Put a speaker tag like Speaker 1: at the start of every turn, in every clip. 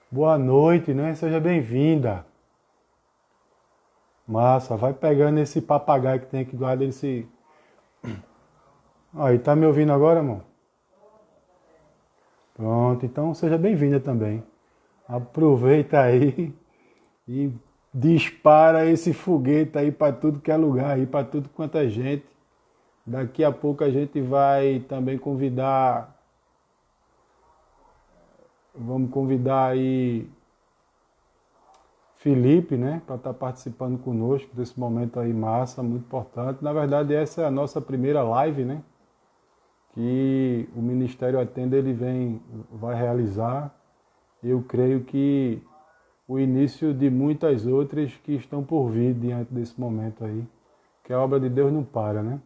Speaker 1: Boa noite, né? Seja bem-vinda. Massa, vai pegando esse papagaio que tem aqui do lado desse. Aí, tá me ouvindo agora, amor? Pronto, então seja bem-vinda também. Aproveita aí e dispara esse foguete aí para tudo que é lugar, aí para tudo quanto é gente. Daqui a pouco a gente vai também vamos convidar aí Felipe, né, para estar participando conosco desse momento aí massa, muito importante. Na verdade, essa é a nossa primeira live, né, que o Ministério Atenda vai realizar. Eu creio que o início de muitas outras que estão por vir diante desse momento aí, que a obra de Deus não para, né?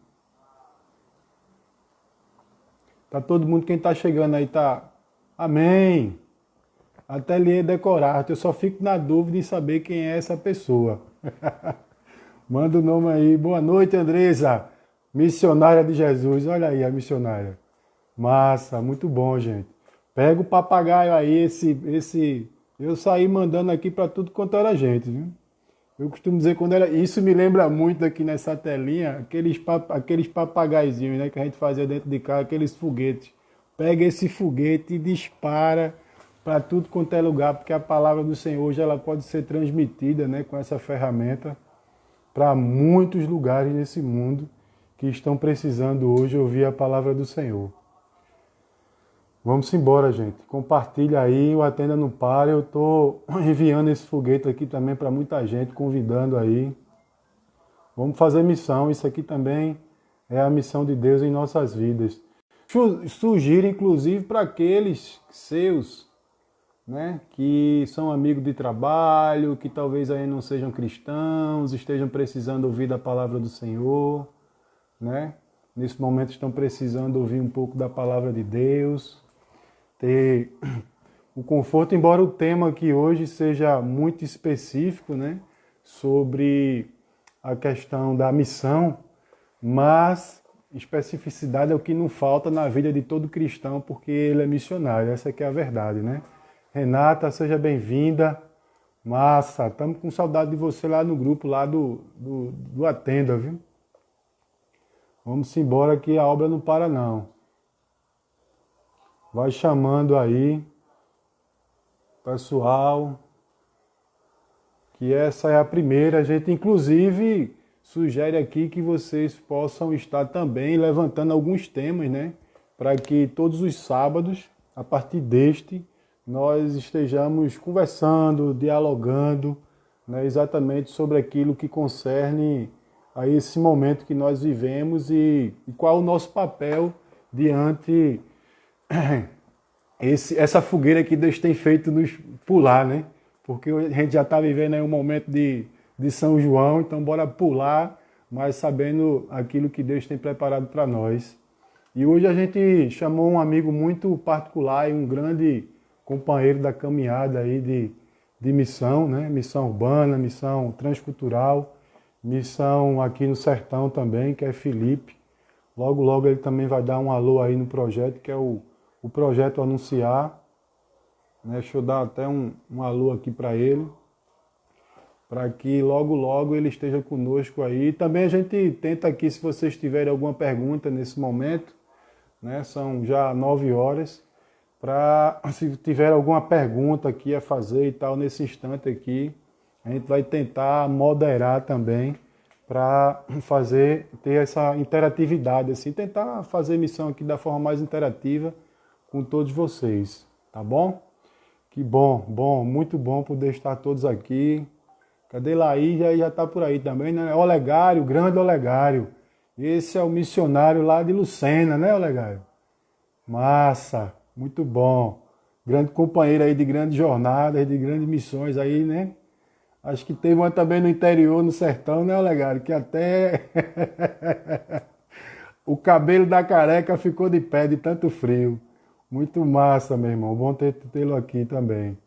Speaker 1: Tá todo mundo, quem tá chegando aí tá, amém. Ateliê Decorarte, eu só fico na dúvida em saber quem é essa pessoa. Manda o nome aí. Boa noite, Andresa. Missionária de Jesus. Olha aí a missionária. Massa, muito bom, gente. Pega o papagaio aí, esse. Eu saí mandando aqui para tudo quanto era gente, viu? Eu costumo dizer quando era. Isso me lembra muito aqui nessa telinha, aqueles papagaizinhos, né, que a gente fazia dentro de casa, aqueles foguetes. Pega esse foguete e dispara para tudo quanto é lugar, porque a palavra do Senhor hoje ela pode ser transmitida, né, com essa ferramenta para muitos lugares nesse mundo que estão precisando hoje ouvir a palavra do Senhor. Vamos embora, gente. Compartilha aí, o Atenda Não Para. Eu estou enviando esse foguete aqui também para muita gente, convidando aí. Vamos fazer missão. Isso aqui também é a missão de Deus em nossas vidas. Sugiro, inclusive, para aqueles seus, né, que são amigos de trabalho, que talvez aí não sejam cristãos, estejam precisando ouvir da palavra do Senhor, né? Nesse momento estão precisando ouvir um pouco da palavra de Deus, ter o conforto, embora o tema aqui hoje seja muito específico, né, sobre a questão da missão, mas especificidade é o que não falta na vida de todo cristão, porque ele é missionário, essa aqui é a verdade, né? Renata, seja bem-vinda. Massa, estamos com saudade de você lá no grupo lá do Atenda, viu? Vamos embora que a obra não para não. Vai chamando aí, pessoal, que essa é a primeira. A gente, inclusive, sugere aqui que vocês possam estar também levantando alguns temas, né? Para que todos os sábados, a partir deste, nós estejamos conversando, dialogando, né, exatamente sobre aquilo que concerne a esse momento que nós vivemos e qual o nosso papel diante essa fogueira que Deus tem feito nos pular, né? Porque a gente já está vivendo aí um momento de São João, então bora pular, mas sabendo aquilo que Deus tem preparado para nós. E hoje a gente chamou um amigo muito particular e um grande companheiro da caminhada aí de missão, né? Missão urbana, missão transcultural, missão aqui no sertão também, que é Felipe. Logo, logo ele também vai dar um alô aí no projeto, que é o Projeto Anunciar. Né? Deixa eu dar até um alô aqui para ele, para que logo, logo ele esteja conosco aí. Também a gente tenta aqui, se vocês tiverem alguma pergunta nesse momento, né? São já 9 horas, para se tiver alguma pergunta aqui a fazer e tal, nesse instante aqui, a gente vai tentar moderar também para ter essa interatividade, assim, tentar fazer missão aqui da forma mais interativa com todos vocês, tá bom? Que bom, muito bom poder estar todos aqui. Cadê Laís? Já está por aí também, né? Olegário, grande Olegário. Esse é o missionário lá de Lucena, né, Olegário? Massa, muito bom. Grande companheiro aí de grandes jornadas, de grandes missões aí, né? Acho que teve uma também no interior, no sertão, né, Olegário? Que até o cabelo da careca ficou de pé de tanto frio. Muito massa, meu irmão. Bom tê-lo aqui também.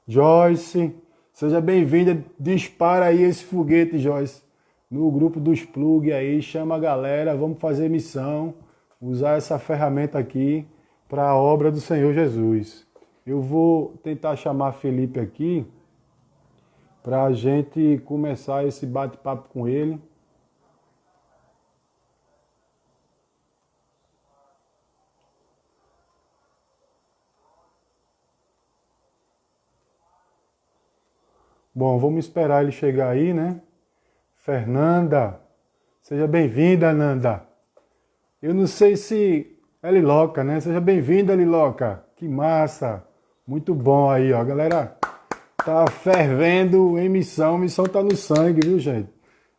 Speaker 1: Joyce, seja bem-vinda. Dispara aí esse foguete, Joyce, no grupo dos plug aí. Chama a galera, vamos fazer missão. Usar essa ferramenta aqui para a obra do Senhor Jesus. Eu vou tentar chamar Felipe aqui para a gente começar esse bate-papo com ele. Bom, vamos esperar ele chegar aí, né? Fernanda, seja bem-vinda, Nanda. Eu não sei se é Liloca, né? Seja bem-vinda, Liloca. Que massa. Muito bom aí, ó. Galera, tá fervendo emissão. Missão tá no sangue, viu, gente?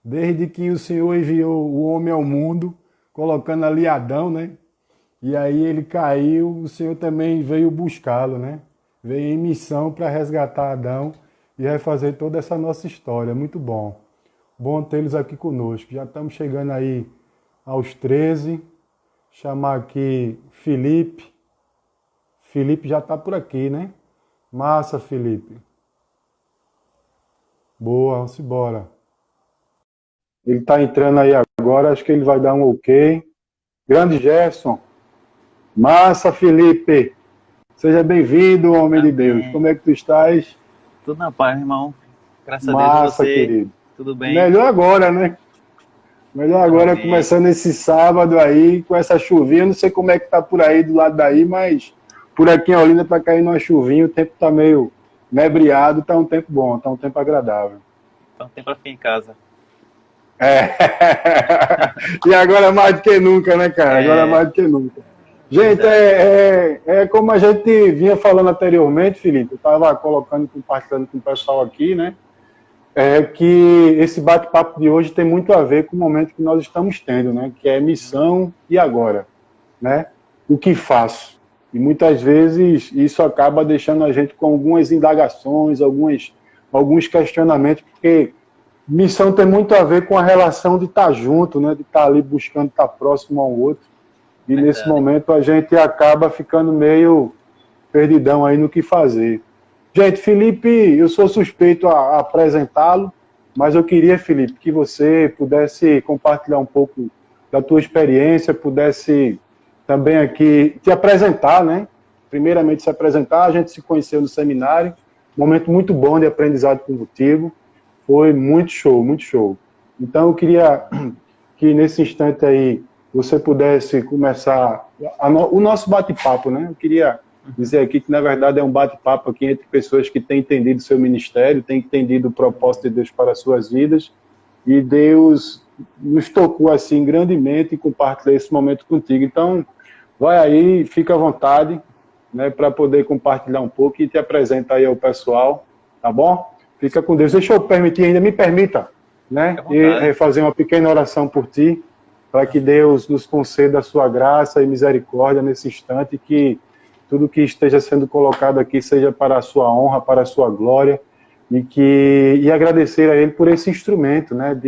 Speaker 1: Desde que o Senhor enviou o homem ao mundo, colocando ali Adão, né? E aí ele caiu, o Senhor também veio buscá-lo, né? Veio em missão para resgatar Adão e refazer toda essa nossa história. Muito bom. Bom tê-los aqui conosco. Já estamos chegando aí aos 13. Chamar aqui Felipe. Felipe já está por aqui, né? Massa, Felipe. Boa, vamos embora. Ele está entrando aí agora, acho que ele vai dar um ok. Grande Gerson. Massa, Felipe. Seja bem-vindo, homem de Deus. Como é que tu estás?
Speaker 2: Tudo na paz, irmão. Graças a Deus,
Speaker 1: Massa,
Speaker 2: você.
Speaker 1: querido.
Speaker 2: Tudo bem?
Speaker 1: Melhor agora, né? Melhor agora,
Speaker 2: Amém.
Speaker 1: começando esse sábado aí, com essa chuvinha. Não sei como é que tá por aí, do lado daí, mas por aqui em Olinda tá caindo uma chuvinha, o tempo tá meio nebriado, tá um tempo bom, tá um tempo agradável.
Speaker 2: Então tem pra ficar em casa.
Speaker 1: É. E agora mais do que nunca, né, cara? Agora mais do que nunca. Gente, é como a gente vinha falando anteriormente, Felipe, eu estava colocando, compartilhando com o pessoal aqui, né? Que esse bate-papo de hoje tem muito a ver com o momento que nós estamos tendo, né? Que é missão e agora, né? O que faço? E muitas vezes isso acaba deixando a gente com algumas indagações, alguns questionamentos, porque missão tem muito a ver com a relação de estar junto, né? De estar ali buscando estar próximo ao outro. E
Speaker 2: Verdade.
Speaker 1: nesse momento a gente acaba ficando meio perdidão aí no que fazer. Gente, Felipe, eu sou suspeito a apresentá-lo, mas eu queria, Felipe, que você pudesse compartilhar um pouco da tua experiência, pudesse também aqui te apresentar, né? Primeiramente se apresentar, a gente se conheceu no seminário, momento muito bom de aprendizado contigo, foi muito show, muito show. Então eu queria que nesse instante aí você pudesse começar o nosso bate-papo, né? Eu queria dizer aqui que, na verdade, é um bate-papo aqui entre pessoas que têm entendido o seu ministério, têm entendido o propósito de Deus para as suas vidas, e Deus nos tocou, assim, grandemente em compartilhar esse momento contigo. Então, vai aí, fica à vontade, né, para poder compartilhar um pouco e te apresenta aí ao pessoal, tá bom? Fica com Deus. Deixa eu permitir ainda, me permita, né, e fazer uma pequena oração por ti, para que Deus nos conceda a sua graça e misericórdia nesse instante, que tudo que esteja sendo colocado aqui seja para a sua honra, para a sua glória, e agradecer a Ele por esse instrumento, né,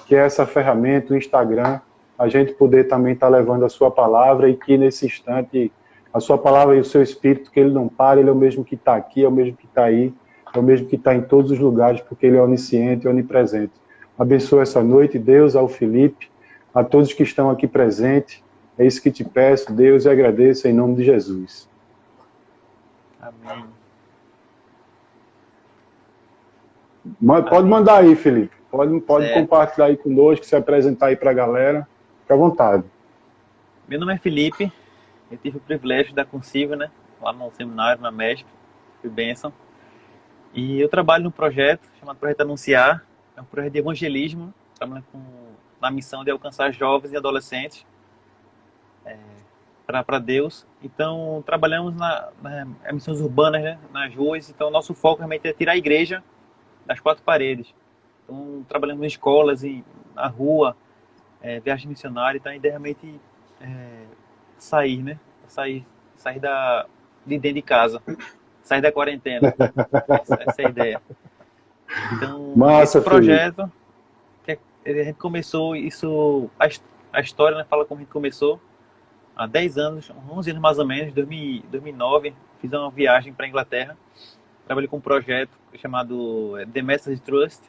Speaker 1: que é essa ferramenta, o Instagram, a gente poder também estar levando a sua palavra, e que nesse instante a sua palavra e o seu Espírito, que Ele não para, Ele é o mesmo que está aqui, é o mesmo que está aí, é o mesmo que está em todos os lugares, porque Ele é onisciente e onipresente. Abençoa essa noite, Deus, ao Felipe, a todos que estão aqui presentes. É isso que te peço, Deus, e agradeço em nome de Jesus.
Speaker 2: Amém.
Speaker 1: Pode mandar aí, Felipe. Pode compartilhar aí conosco, se apresentar aí para a galera. Fique à vontade.
Speaker 2: Meu nome é Felipe. Eu tive o privilégio da Consigo, né? Lá no seminário, na MESP. Foi bênção. E eu trabalho num projeto chamado Projeto Anunciar. É um projeto de evangelismo. Trabalhando na missão de alcançar jovens e adolescentes para Deus. Então, trabalhamos nas missões urbanas, né, nas ruas. Então, nosso foco realmente é tirar a igreja das quatro paredes. Então, trabalhamos em escolas, na rua, viagem missionária. Então, a ideia é realmente sair, né? Sair de dentro de casa. Sair da quarentena. Essa é a ideia. Então,
Speaker 1: Massa,
Speaker 2: esse projeto, que a gente começou isso... A história, né, fala como a gente começou. Há 10 anos, 11 anos mais ou menos, em 2009, fiz uma viagem para a Inglaterra. Trabalhei com um projeto chamado The Message Trust.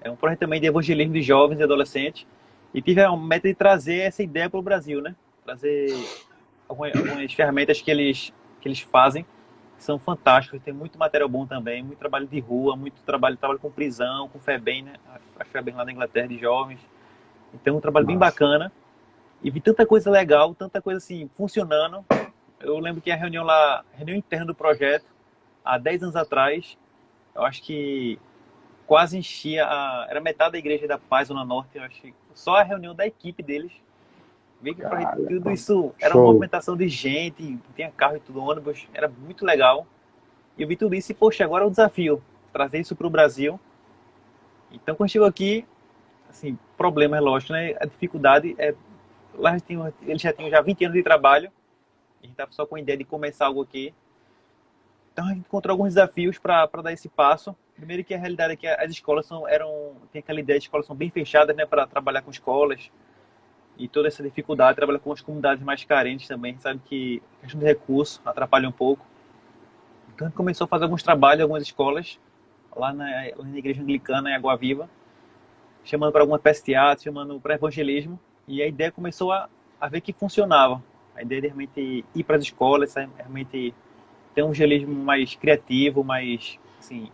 Speaker 2: É um projeto também de evangelismo de jovens e adolescentes. E tive a meta de trazer essa ideia para o Brasil, né? Trazer algumas ferramentas que eles fazem, que são fantásticos, tem muito material bom também, muito trabalho de rua, muito trabalho com prisão, com FEBEM, né? A FEBEM lá na Inglaterra de jovens. Então, um trabalho bem
Speaker 1: Massa.
Speaker 2: bacana. E vi tanta coisa legal, tanta coisa assim, funcionando. Eu lembro que a reunião lá, reunião interna do projeto, há 10 anos atrás, eu acho que quase enchia, era metade da Igreja da Paz, Zona Norte, eu acho que só a reunião da equipe deles. Vi que tudo
Speaker 1: Cara,
Speaker 2: isso era uma
Speaker 1: show.
Speaker 2: movimentação de gente, tinha carro e tudo, ônibus, era muito legal. E eu vi tudo isso e, poxa, agora é o desafio, trazer isso para o Brasil. Então, quando chegou aqui, assim, problemas, lógico, né? A dificuldade é, lá eles já tinham já 20 anos de trabalho, a gente estava só com a ideia de começar algo aqui. Então, a gente encontrou alguns desafios para dar esse passo. Primeiro que a realidade é que as escolas tem aquela ideia de escolas são bem fechadas, né, para trabalhar com escolas. E toda essa dificuldade, trabalhar com as comunidades mais carentes também, sabe que a questão de recurso atrapalha um pouco. Então a gente começou a fazer alguns trabalhos em algumas escolas, lá na igreja anglicana, em Água Viva, chamando para alguma peça de teatro, chamando para evangelismo. E a ideia começou a ver que funcionava. A ideia de realmente ir para as escolas, realmente ter um evangelismo mais criativo, mais, assim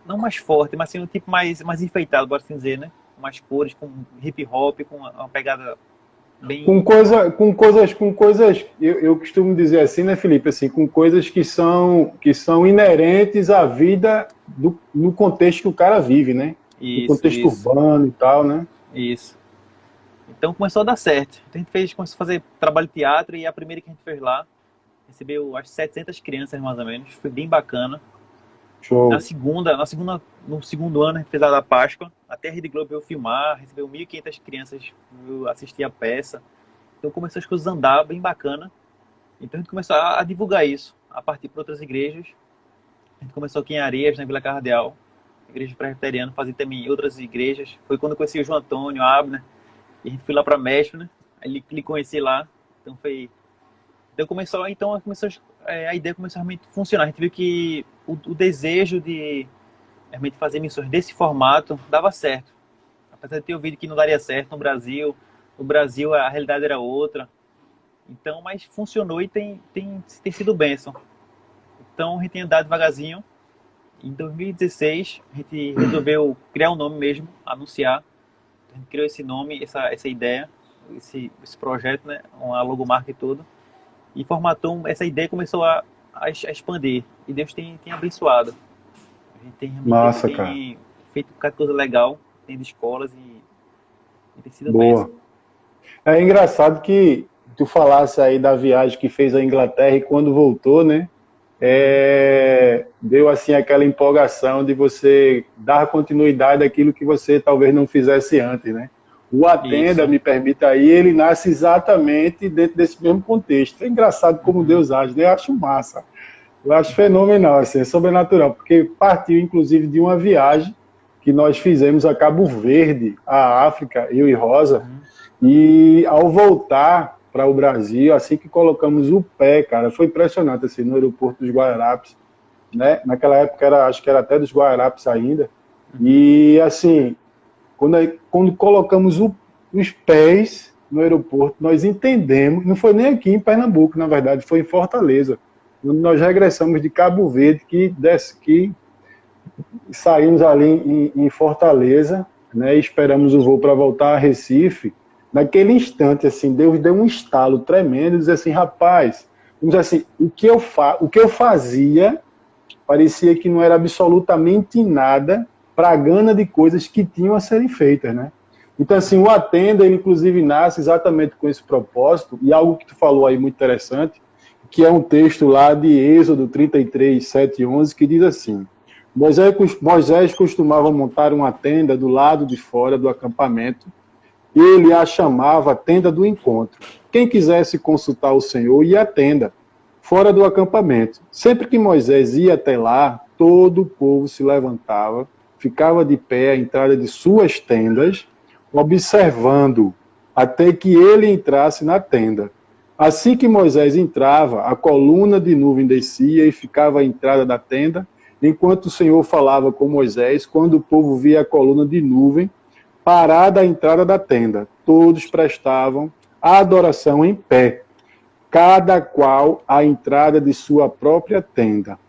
Speaker 2: não mais forte, mas assim, um tipo mais enfeitado, por assim dizer, né? Com mais cores, com hip hop, com uma pegada bem.
Speaker 1: Com coisas, eu costumo dizer assim, né, Felipe, assim, com coisas que são inerentes à vida no contexto que o cara vive, né? No
Speaker 2: Isso,
Speaker 1: contexto
Speaker 2: isso,
Speaker 1: urbano e tal, né?
Speaker 2: isso. Então começou a dar certo. Então, começou a fazer trabalho de teatro e a primeira que a gente fez lá recebeu acho 700 crianças mais ou menos, foi bem bacana.
Speaker 1: Show.
Speaker 2: No segundo ano, a gente fez a da Páscoa. Até a Rede Globo veio filmar, recebeu 1.500 crianças assistir a peça. Então começou as coisas a andar, bem bacana. Então a gente começou a divulgar isso, a partir para outras igrejas. A gente começou aqui em Areias, na Vila Cardeal, igreja presbiteriana, fazia também em outras igrejas. Foi quando eu conheci o João Antônio, a Abner, e a gente foi lá para México, né? Aí ele conheci lá. Então foi. A ideia começou a realmente funcionar. A gente viu que o desejo de realmente fazer missões desse formato dava certo. Apesar de ter ouvido que não daria certo no Brasil a realidade era outra. Então, mas funcionou e tem sido bênção. Então, a gente tem andado devagarzinho. Em 2016, a gente resolveu criar um nome mesmo, anunciar. A gente criou esse nome, essa ideia, esse projeto, né? Uma logomarca e tudo. E formatou, essa ideia começou a expandir. E Deus tem abençoado. A gente realmente
Speaker 1: Massa, cara.
Speaker 2: tem feito um bocado de coisa legal, tem de escolas e tem sido bênção.
Speaker 1: Boa. É engraçado que tu falasse aí da viagem que fez à Inglaterra e quando voltou, né? Deu assim aquela empolgação de você dar continuidade àquilo que você talvez não fizesse antes, né? O Atenda,
Speaker 2: Isso.
Speaker 1: me permita aí, ele nasce exatamente dentro desse mesmo contexto. É engraçado como
Speaker 2: Uhum.
Speaker 1: Deus age, né? Eu acho massa. Eu acho fenomenal, assim, é sobrenatural, porque partiu inclusive de uma viagem que nós fizemos a Cabo Verde, a África, eu e Rosa,
Speaker 2: Uhum.
Speaker 1: e ao voltar para o Brasil, assim que colocamos o pé, cara, foi impressionante, assim, no aeroporto dos Guararapes, né? Naquela época acho que era até dos Guararapes ainda,
Speaker 2: Uhum.
Speaker 1: e assim, quando colocamos os pés no aeroporto, nós entendemos, não foi nem aqui em Pernambuco, na verdade, foi em Fortaleza, quando nós regressamos de Cabo Verde, que saímos ali em Fortaleza, né, e esperamos o voo para voltar a Recife. Naquele instante, assim, Deus deu um estalo tremendo, e disse assim, rapaz, vamos dizer assim, o que eu fazia parecia que não era absolutamente nada para a gana de coisas que tinham a serem feitas, né? Então, assim, o Atenda, ele inclusive nasce exatamente com esse propósito, e algo que tu falou aí muito interessante, que é um texto lá de Êxodo 33, 7 e 11, que diz assim, Moisés costumava montar uma tenda do lado de fora do acampamento, e ele a chamava tenda do encontro. Quem quisesse consultar o Senhor ia à tenda, fora do acampamento. Sempre que Moisés ia até lá, todo o povo se levantava, ficava de pé à entrada de suas tendas, observando até que ele entrasse na tenda. Assim que Moisés entrava, a coluna de nuvem descia e ficava à entrada da tenda, enquanto o Senhor falava com Moisés, quando o povo via a coluna de nuvem parada à entrada da tenda. Todos prestavam a adoração em pé. cada qual à entrada de sua própria tenda.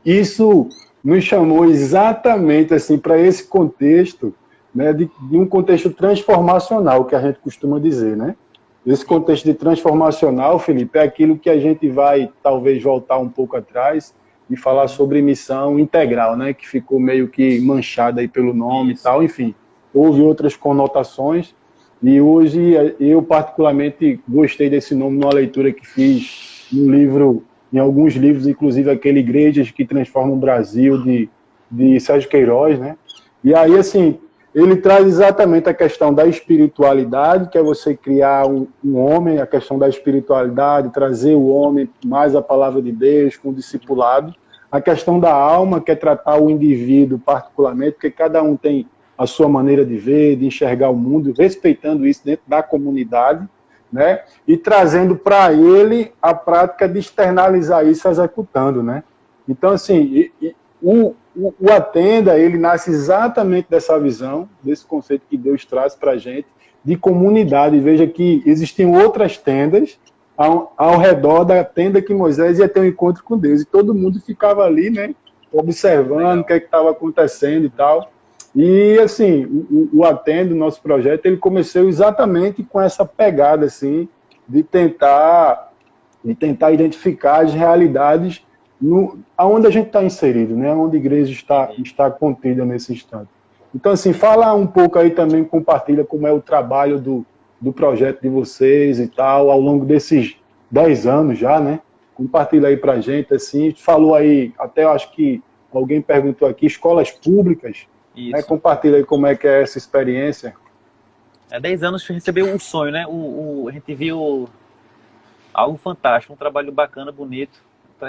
Speaker 1: Isso nos chamou exatamente assim para esse contexto, né, de um contexto transformacional, que a gente costuma dizer, né? Esse contexto de transformacional, Felipe, é aquilo que a gente vai talvez voltar um pouco atrás e falar sobre missão integral, né, que ficou meio que manchada aí pelo nome. Isso. E tal, enfim, houve outras conotações, e hoje eu particularmente gostei desse nome numa leitura que fiz no livro, em alguns livros, inclusive aquele Igrejas que Transformam o Brasil, de Sérgio Queiroz, né? E aí, assim, ele traz exatamente a questão da espiritualidade, que é você criar um homem, a questão da espiritualidade, trazer o homem mais a palavra de Deus, com o discipulado. A questão da alma, que é tratar o indivíduo particularmente, porque cada um tem a sua maneira de ver, de enxergar o mundo, respeitando isso dentro da comunidade, né? E trazendo para ele a prática de externalizar isso executando, né? Então, assim, o Atenda, ele nasce exatamente dessa visão, desse conceito que Deus traz para a gente, de comunidade. Veja que existiam outras tendas ao redor da tenda que Moisés ia ter um encontro com Deus, e todo mundo ficava ali, né, observando o que estava acontecendo e tal. E, assim, o Atenda, o nosso projeto, ele começou exatamente com essa pegada, assim, de tentar identificar as realidades aonde a gente está inserido, né? Onde a igreja está contida nesse instante. Então, assim, fala um pouco aí também, compartilha como é o trabalho do projeto de vocês e tal, ao longo desses 10 anos já, né? Compartilha aí pra gente, assim, falou aí, até eu acho que alguém perguntou aqui, escolas públicas, né? Compartilha aí como é que é essa experiência.
Speaker 2: Há 10 anos recebeu um sonho, né? A gente viu algo fantástico, um trabalho bacana, bonito,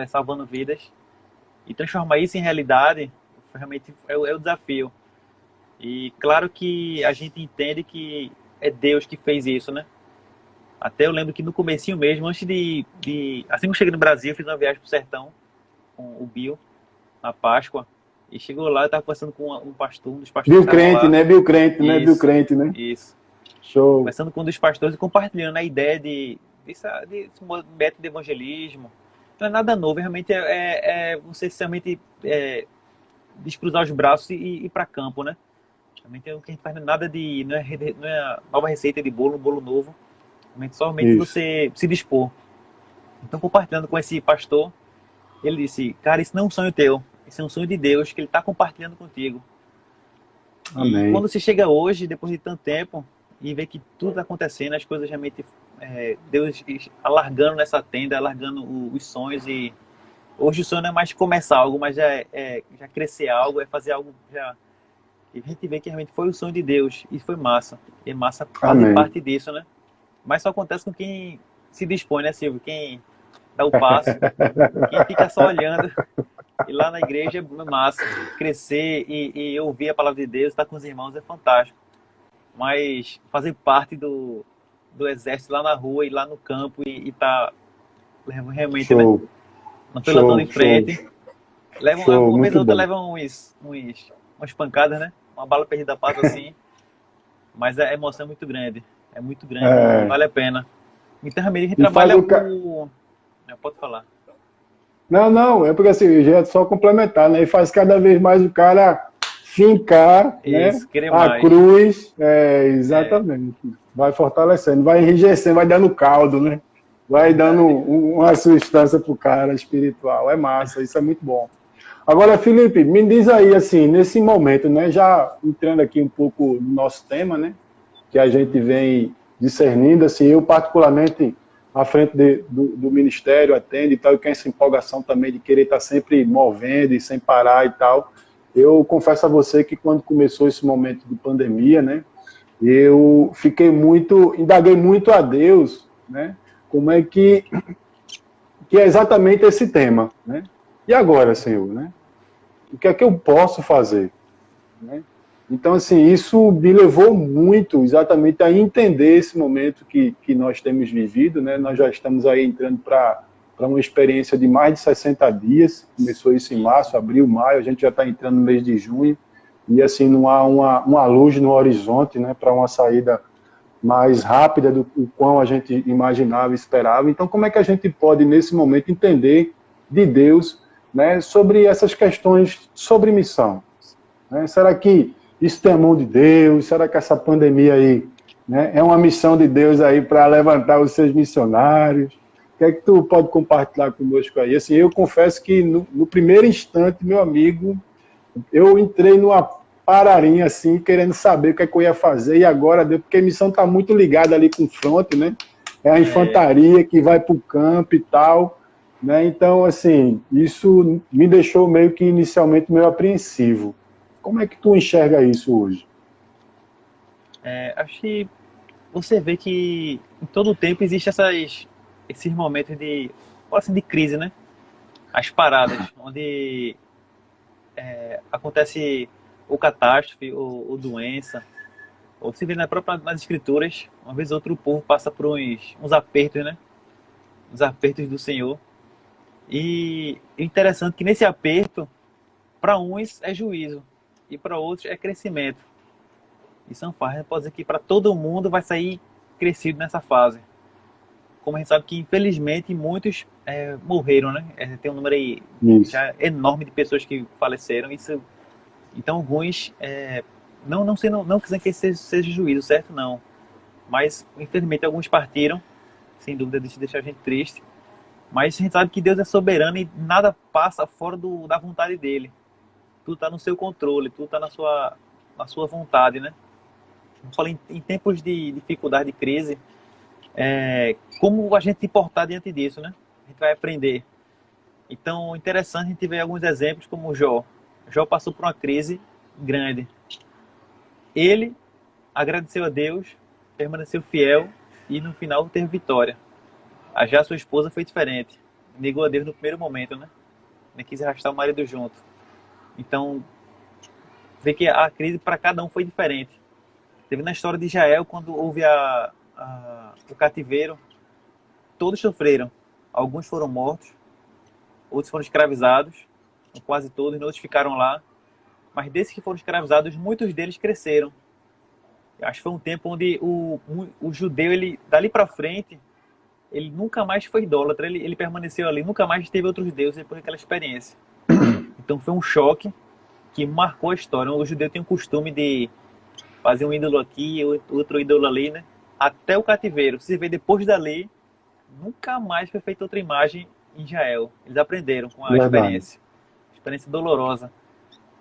Speaker 2: salvando vidas, e transformar isso em realidade realmente é o desafio. E claro que a gente entende que é Deus que fez isso, né? Até eu lembro que no comecinho mesmo, antes assim que eu cheguei no Brasil, eu fiz uma viagem pro sertão com o Bill na Páscoa, e chegou lá, eu estava conversando com um pastor, um dos pastores.
Speaker 1: Bill Crente, né? Bill Crente, né? Bill Crente, né?
Speaker 2: Isso.
Speaker 1: Show.
Speaker 2: Conversando com um dos pastores e compartilhando a ideia desse método de evangelismo. Não é nada novo, realmente é você realmente descruzar os braços e ir para campo, né? Realmente é o que a gente faz, nada não é nova receita de bolo, um bolo novo. Realmente somente você se dispor. Então, compartilhando com esse pastor, ele disse, cara, isso não é um sonho teu, isso é um sonho de Deus, que ele está compartilhando contigo.
Speaker 1: Amém.
Speaker 2: E quando você chega hoje, depois de tanto tempo, e vê que tudo está acontecendo, as coisas realmente, Deus alargando nessa tenda, alargando os sonhos, e hoje o sonho não é mais começar algo, mas já crescer algo, é fazer algo já. E a gente vê que realmente foi o sonho de Deus, e foi massa. E massa fazer parte disso, né? Mas só acontece com quem se dispõe, né, Silvio? Quem dá o passo, quem fica só olhando. E lá na igreja é massa. Crescer e ouvir a palavra de Deus, estar com os irmãos é fantástico. Mas fazer parte do exército lá na rua e lá no campo e tá realmente, né, não pelotão em frente. Uma vez ou outra leva umas pancadas, né? Uma bala perdida passa assim. Mas a emoção é muito grande. É muito grande, vale a pena. Então, a gente trabalha com... Pode falar.
Speaker 1: Não, é porque assim, já é só complementar, né? E faz cada vez mais o cara fincar,
Speaker 2: isso,
Speaker 1: né? A cruz, exatamente. Vai fortalecendo, vai enrijecendo, vai dando caldo, né? Vai dando uma substância pro cara espiritual. É massa, isso é muito bom. Agora, Felipe, me diz aí, assim, nesse momento, né? Já entrando aqui um pouco no nosso tema, né? Que a gente vem discernindo, assim, eu particularmente à frente do Ministério, Atende e tal, e com essa empolgação também de querer estar sempre movendo e sem parar e tal. Eu confesso a você que quando começou esse momento de pandemia, né, eu indaguei muito a Deus, né, como é que é exatamente esse tema, né? E agora, Senhor, né? O que é que eu posso fazer, né? Então, assim, isso me levou muito exatamente a entender esse momento que nós temos vivido, né? Nós já estamos aí entrando para uma experiência de mais de 60 dias, começou isso em março, abril, maio, a gente já está entrando no mês de junho, e assim, não há uma luz no horizonte, né, para uma saída mais rápida do que o quão a gente imaginava e esperava. Então, como é que a gente pode, nesse momento, entender de Deus, né, sobre essas questões sobre missão? Né? Será que isso tem a mão de Deus? Será que essa pandemia aí, né, é uma missão de Deus aí para levantar os seus missionários? O que é que tu pode compartilhar conosco aí? Assim, eu confesso que no primeiro instante, meu amigo, eu entrei numa pararinha assim, querendo saber o que é que eu ia fazer, e agora deu, porque a missão está muito ligada ali com o front, né? É a
Speaker 2: É,
Speaker 1: infantaria que vai para o campo e tal, né? Então, assim, isso me deixou meio que inicialmente meio apreensivo. Como é que tu enxerga isso hoje?
Speaker 2: acho que você vê que em todo o tempo existe esses momentos assim, de crise, né? As paradas, onde acontece ou catástrofe, ou doença, ou se vê nas escrituras, uma vez ou outra o povo passa por uns apertos, né? Os apertos do Senhor. E é interessante que nesse aperto, para uns é juízo e para outros é crescimento. E São Farra pode dizer que para todo mundo vai sair crescido nessa fase. Como a gente sabe que infelizmente muitos morreram, né? Tem um número aí
Speaker 1: Isso.
Speaker 2: já enorme de pessoas que faleceram. Isso, então alguns não quiserem que esse seja juízo, certo? Não. Mas infelizmente alguns partiram, sem dúvida isso deixa a gente triste. Mas a gente sabe que Deus é soberano e nada passa fora da vontade dele. Tudo está no seu controle, tudo está na sua vontade, né? Eu falei em tempos de dificuldade, de crise, como a gente se portar diante disso, né? A gente vai aprender. Então, interessante a gente ver alguns exemplos como o Jó. Jó passou por uma crise grande. Ele agradeceu a Deus, permaneceu fiel e no final teve vitória. Já sua esposa foi diferente. Negou a Deus no primeiro momento, né? Nem quis arrastar o marido junto. Então, vê que a crise para cada um foi diferente. Teve na história de Israel, quando houve o cativeiro, todos sofreram. Alguns foram mortos, outros foram escravizados, quase todos, outros ficaram lá. Mas desses que foram escravizados, muitos deles cresceram. Eu acho que foi um tempo onde o judeu, ele dali para frente, ele nunca mais foi idólatra, ele permaneceu ali, nunca mais teve outros deuses depois daquela experiência. Então foi um choque que marcou a história. O judeu tem o costume de fazer um ídolo aqui, outro ídolo ali, né? Até o cativeiro. Se vê depois dali, nunca mais foi feita outra imagem em Israel. Eles aprenderam com a
Speaker 1: Verdade.
Speaker 2: experiência dolorosa.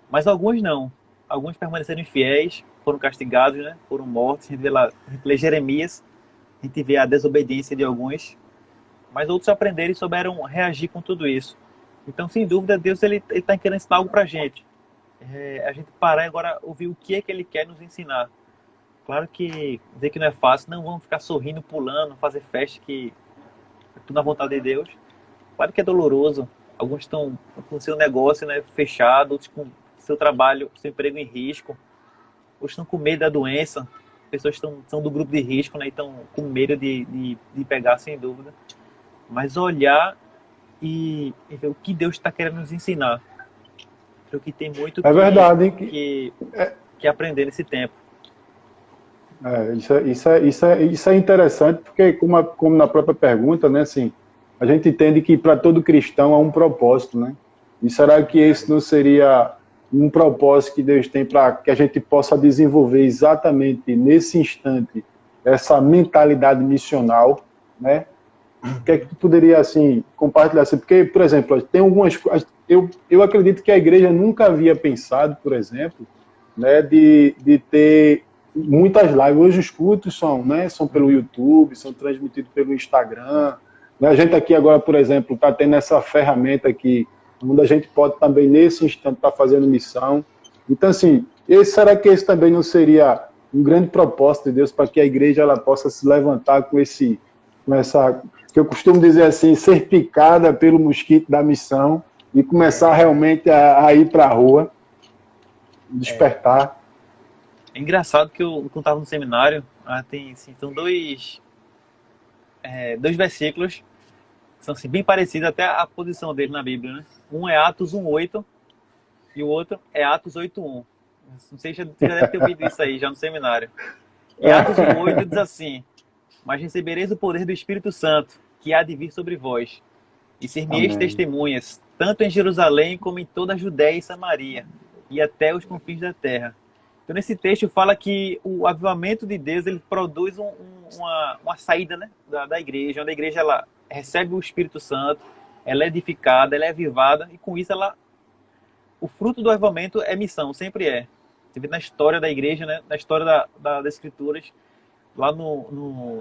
Speaker 2: Mas alguns não. Alguns permaneceram infiéis, foram castigados, né? Foram mortos. A gente lê Jeremias, a gente vê a desobediência de alguns. Mas outros aprenderam e souberam reagir com tudo isso. Então, sem dúvida, Deus ele está querendo ensinar algo para a gente. A gente parar e agora ouvir o que é que Ele quer nos ensinar. Claro que dizer que não é fácil, não vamos ficar sorrindo, pulando, fazer festa, que é tudo na vontade de Deus. Claro que é doloroso. Alguns estão com seu negócio, né, fechado, outros com seu trabalho, seu emprego em risco. Outros estão com medo da doença. Pessoas são do grupo de risco, né, e estão com medo de pegar, sem dúvida. Mas olhar e ver o que Deus está querendo nos ensinar. Creio que tem muito
Speaker 1: É
Speaker 2: que,
Speaker 1: verdade, hein?
Speaker 2: que, que aprender nesse tempo.
Speaker 1: Isso é interessante, porque, como na própria pergunta, né, assim, a gente entende que para todo cristão há um propósito, né? E será que esse não seria um propósito que Deus tem para que a gente possa desenvolver exatamente nesse instante essa mentalidade missional, né? O que é que tu poderia, assim, compartilhar? Assim, porque, por exemplo, tem algumas coisas... Eu acredito que a igreja nunca havia pensado, por exemplo, né, de ter muitas lives. Hoje os cultos são, né, são pelo YouTube, são transmitidos pelo Instagram. Né? A gente aqui agora, por exemplo, está tendo essa ferramenta aqui, onde a gente pode também, nesse instante, estar fazendo missão. Então, assim, será que esse também não seria um grande propósito de Deus para que a igreja ela possa se levantar com essa, que eu costumo dizer assim, ser picada pelo mosquito da missão e começar realmente a ir para a rua, despertar?
Speaker 2: É engraçado que eu, quando estava no seminário, tem assim, são dois versículos que são assim, bem parecidos, até a posição dele na Bíblia, né? Um é Atos 1:8 e o outro é Atos 8:1. Não sei se você já deve ter ouvido isso aí já no seminário. E Atos 1:8 diz assim: mas recebereis o poder do Espírito Santo, que há de vir sobre vós, e ser-me-eis
Speaker 1: Amém.
Speaker 2: testemunhas, tanto em Jerusalém como em toda a Judéia e Samaria, e até os confins da terra. Então, nesse texto fala que o avivamento de Deus ele produz uma saída, né, da igreja, onde a igreja ela recebe o Espírito Santo, ela é edificada, ela é avivada, e com isso o fruto do avivamento é missão, sempre é. Você vê na história da igreja, né, na história das Escrituras, lá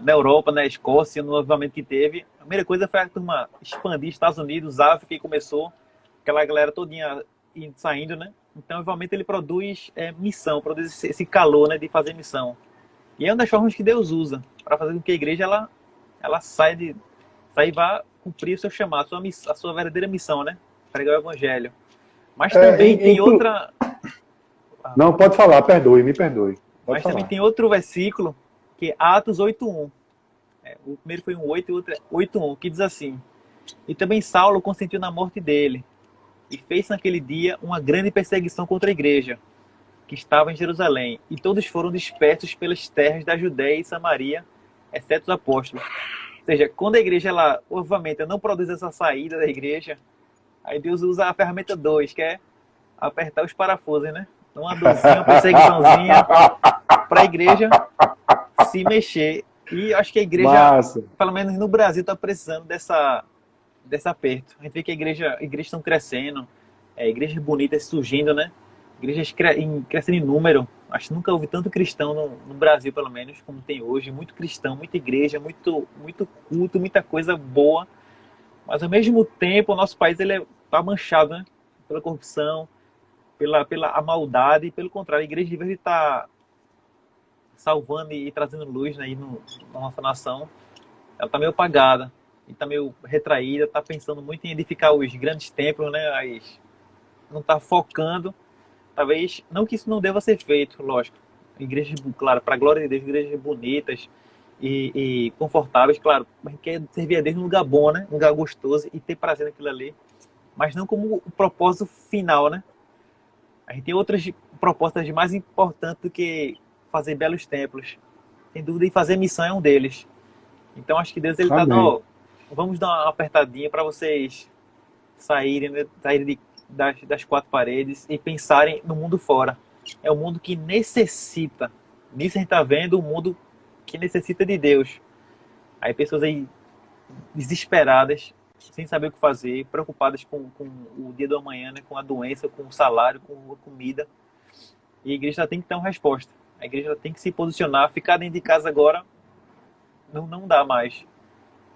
Speaker 2: na Europa, na Escócia, no avivamento que teve, a primeira coisa foi a turma expandir Estados Unidos, África, e começou aquela galera todinha saindo, né? Então, o avivamento ele produz missão, produz esse calor, né, de fazer missão. E é uma das formas que Deus usa para fazer com que a igreja ela saia e vá cumprir o seu chamado, a sua verdadeira missão, né? Pregar o evangelho. Mas também tem outra.
Speaker 1: Não, pode falar, perdoe, me perdoe. Pode
Speaker 2: Mas também
Speaker 1: falar.
Speaker 2: tem outro versículo, que é Atos 8:1. O primeiro foi 1:8 e o outro é 8:1, que diz assim: e também Saulo consentiu na morte dele, e fez naquele dia uma grande perseguição contra a igreja, que estava em Jerusalém, e todos foram dispersos pelas terras da Judéia e Samaria, exceto os apóstolos. Ou seja, quando a igreja, obviamente, não produz essa saída da igreja, aí Deus usa a ferramenta 2, que é apertar os parafusos, né? Uma dorzinha, uma perseguiçãozinha, para a igreja se mexer. E acho que a igreja,
Speaker 1: Massa.
Speaker 2: pelo menos no Brasil, está precisando desse aperto. A gente vê que igrejas estão crescendo, igrejas bonitas surgindo, né? Igrejas crescendo em número. Acho que nunca houve tanto cristão no Brasil, pelo menos, como tem hoje. Muito cristão, muita igreja, muito culto, muita coisa boa. Mas, ao mesmo tempo, o nosso país está manchado, né? Pela corrupção, pela maldade. E, pelo contrário, a igreja de vez de estar salvando e trazendo luz, né, aí na nossa nação, ela está meio apagada. Está meio retraída, está pensando muito em edificar os grandes templos, né? Não está focando. Talvez, não que isso não deva ser feito, lógico. Igrejas, claro, para a glória de Deus, igrejas bonitas e confortáveis, claro. A gente quer servir a Deus num lugar bom, né? Um lugar gostoso e ter prazer naquilo ali. Mas não como o propósito final, né? A gente tem outras propostas mais importantes do que fazer belos templos. Sem dúvida, e fazer missão é um deles. Então, acho que Deus ele está dando... Vamos dar uma apertadinha para vocês saírem, né? Saírem das quatro paredes e pensarem no mundo fora. É um mundo que necessita. Nisso a gente está vendo um mundo que necessita de Deus. Aí pessoas aí desesperadas, sem saber o que fazer, preocupadas com o dia do amanhã, né? Com a doença, com o salário, com a comida. E a igreja tem que ter uma resposta. A igreja tem que se posicionar. Ficar dentro de casa agora não dá mais.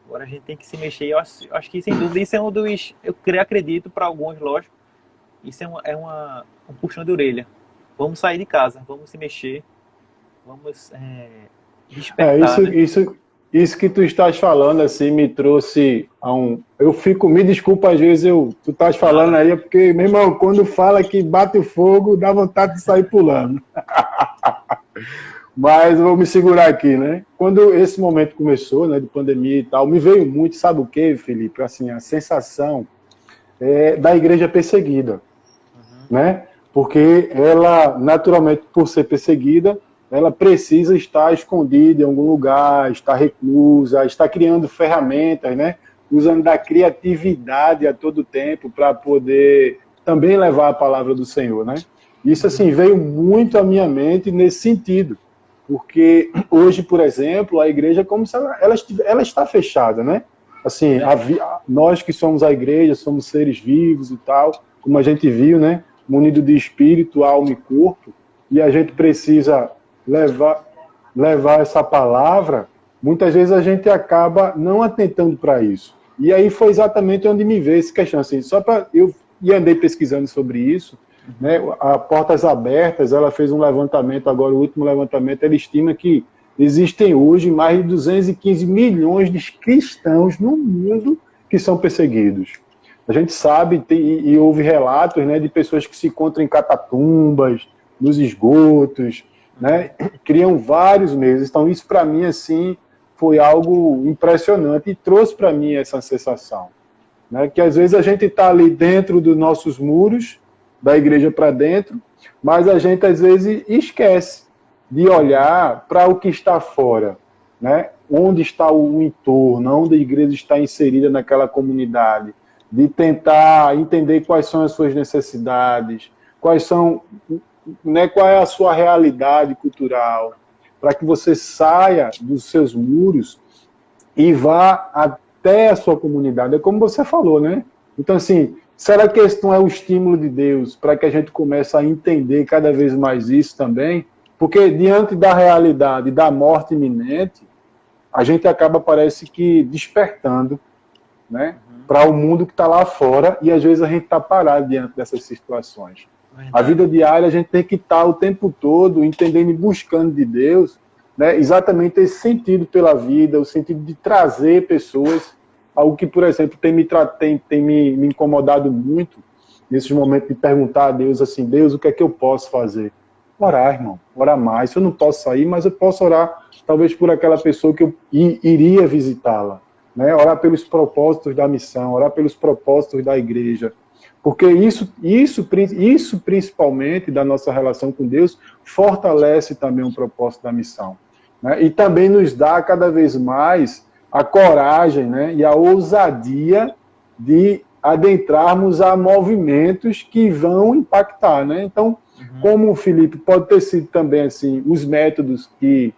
Speaker 2: Agora a gente tem que se mexer. Eu acho que, sem dúvida, isso é um dos... Eu acredito, para alguns, lógico, isso um puxão de orelha. Vamos sair de casa, vamos se mexer, vamos despertar.
Speaker 1: Isso que tu estás falando, assim, me trouxe a um... me desculpa, às vezes, tu estás falando aí, porque, meu irmão, quando fala que bate o fogo, dá vontade de sair pulando. Mas eu vou me segurar aqui, né? Quando esse momento começou, né, de pandemia e tal, me veio muito, sabe o quê, Felipe? Assim, a sensação da igreja perseguida, né? Porque ela, naturalmente, por ser perseguida, ela precisa estar escondida em algum lugar, estar reclusa, estar criando ferramentas, né? Usando da criatividade a todo tempo para poder também levar a palavra do Senhor, né? Isso, assim, veio muito à minha mente nesse sentido. Porque hoje, por exemplo, a igreja é como se ela está fechada, né? Assim, nós que somos a igreja, somos seres vivos e tal, como a gente viu, né? Munido de espírito, alma e corpo, e a gente precisa levar essa palavra, muitas vezes a gente acaba não atentando para isso. E aí foi exatamente onde me veio essa questão. Assim, eu andei pesquisando sobre isso, né? A Portas Abertas, ela fez um levantamento, agora o último levantamento, ela estima que existem hoje mais de 215 milhões de cristãos no mundo que são perseguidos. A gente sabe, e houve relatos, né, de pessoas que se encontram em catatumbas, nos esgotos, né, criam vários meses. Então isso para mim, assim, foi algo impressionante e trouxe para mim essa sensação, né, que às vezes a gente está ali dentro dos nossos muros, da igreja para dentro, mas a gente às vezes esquece, de olhar para o que está fora, né? Onde está o entorno, onde a igreja está inserida naquela comunidade, de tentar entender quais são as suas necessidades, quais são, né, qual é a sua realidade cultural, para que você saia dos seus muros e vá até a sua comunidade. É como você falou, né? Então, assim, será que esse não é o estímulo de Deus para que a gente comece a entender cada vez mais isso também? Porque diante da realidade da morte iminente, a gente acaba, parece que, despertando, né, para o mundo que está lá fora, e às vezes a gente está parado diante dessas situações. A
Speaker 2: Verdade.
Speaker 1: vida diária a gente tem que estar o tempo todo entendendo e buscando de Deus, né, exatamente esse sentido pela vida, o sentido de trazer pessoas, algo que, por exemplo, tem me incomodado muito nesses momentos de perguntar a Deus assim, Deus, o que é que eu posso fazer? Orar, irmão, orar mais. Se eu não posso sair, mas eu posso orar talvez por aquela pessoa que eu iria visitá-la, né? Orar pelos propósitos da missão, orar pelos propósitos da igreja, porque isso principalmente da nossa relação com Deus fortalece também o propósito da missão, né? E também nos dá cada vez mais a coragem, né? E a ousadia de adentrarmos a movimentos que vão impactar, né? Então, como o Felipe pode ter sido também assim, os métodos que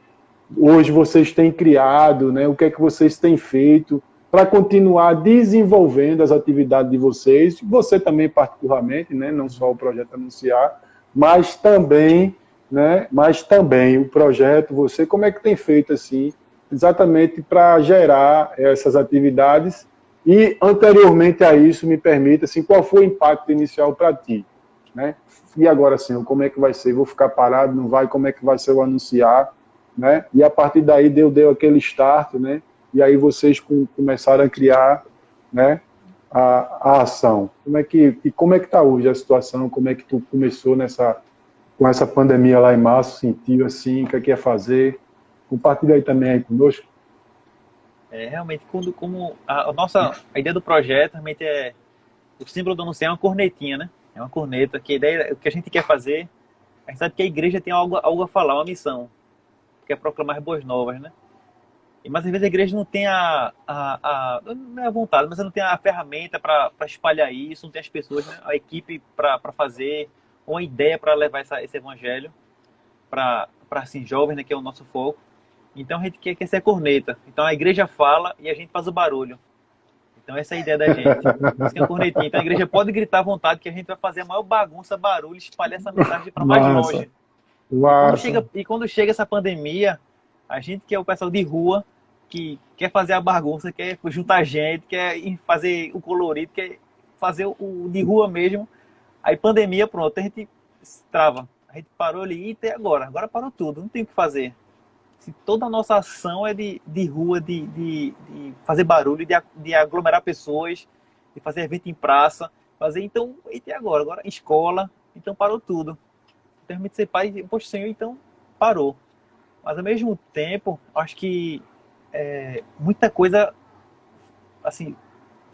Speaker 1: hoje vocês têm criado, né? O que é que vocês têm feito para continuar desenvolvendo as atividades de vocês, você também particularmente, né? Não só o projeto Anunciar, mas também, né? Mas também o projeto, você como é que tem feito assim, exatamente para gerar essas atividades e anteriormente a isso, me permita assim, qual foi o impacto inicial para ti, né? E agora sim, como é que vai ser? Vou ficar parado, não vai? Como é que vai ser o Anunciar? Né? E a partir daí deu aquele start, né? E aí vocês começaram a criar, né, a ação. Como é que está hoje a situação? Como é que tu começou com essa pandemia lá em março, sentiu assim, o que é que ia fazer? Compartilha aí também aí conosco.
Speaker 2: Realmente, como a ideia do projeto realmente é o símbolo do Anunciar é uma cornetinha, né? É uma corneta, que a ideia, o que a gente quer fazer, a gente sabe que a igreja tem algo a falar, uma missão, que é proclamar as boas novas, né? Mas às vezes a igreja não tem não é a vontade, mas ela não tem a ferramenta para espalhar isso, não tem as pessoas, né? A equipe para fazer, uma ideia para levar esse evangelho para assim, jovens, né, que é o nosso foco. Então a gente quer ser a corneta. Então a igreja fala e a gente faz o barulho. Então essa é a ideia da gente. Por isso que é uma cornetinha. Então a igreja pode gritar à vontade que a gente vai fazer a maior bagunça, barulho, espalhar essa mensagem para mais
Speaker 1: Massa,
Speaker 2: longe.
Speaker 1: massa.
Speaker 2: E quando chega essa pandemia, a gente que é o pessoal de rua, que quer fazer a bagunça, quer juntar gente, quer fazer o colorido, quer fazer o de rua mesmo. Aí pandemia, pronto, a gente trava. A gente parou ali e até agora. Agora parou tudo, não tem o que fazer. Se toda a nossa ação é de rua, de fazer barulho, de aglomerar pessoas, de fazer evento em praça, fazer então, e até agora? Agora escola, então parou tudo. Termine de ser pai, poxa Senhor, então parou. Mas ao mesmo tempo, acho que muita coisa assim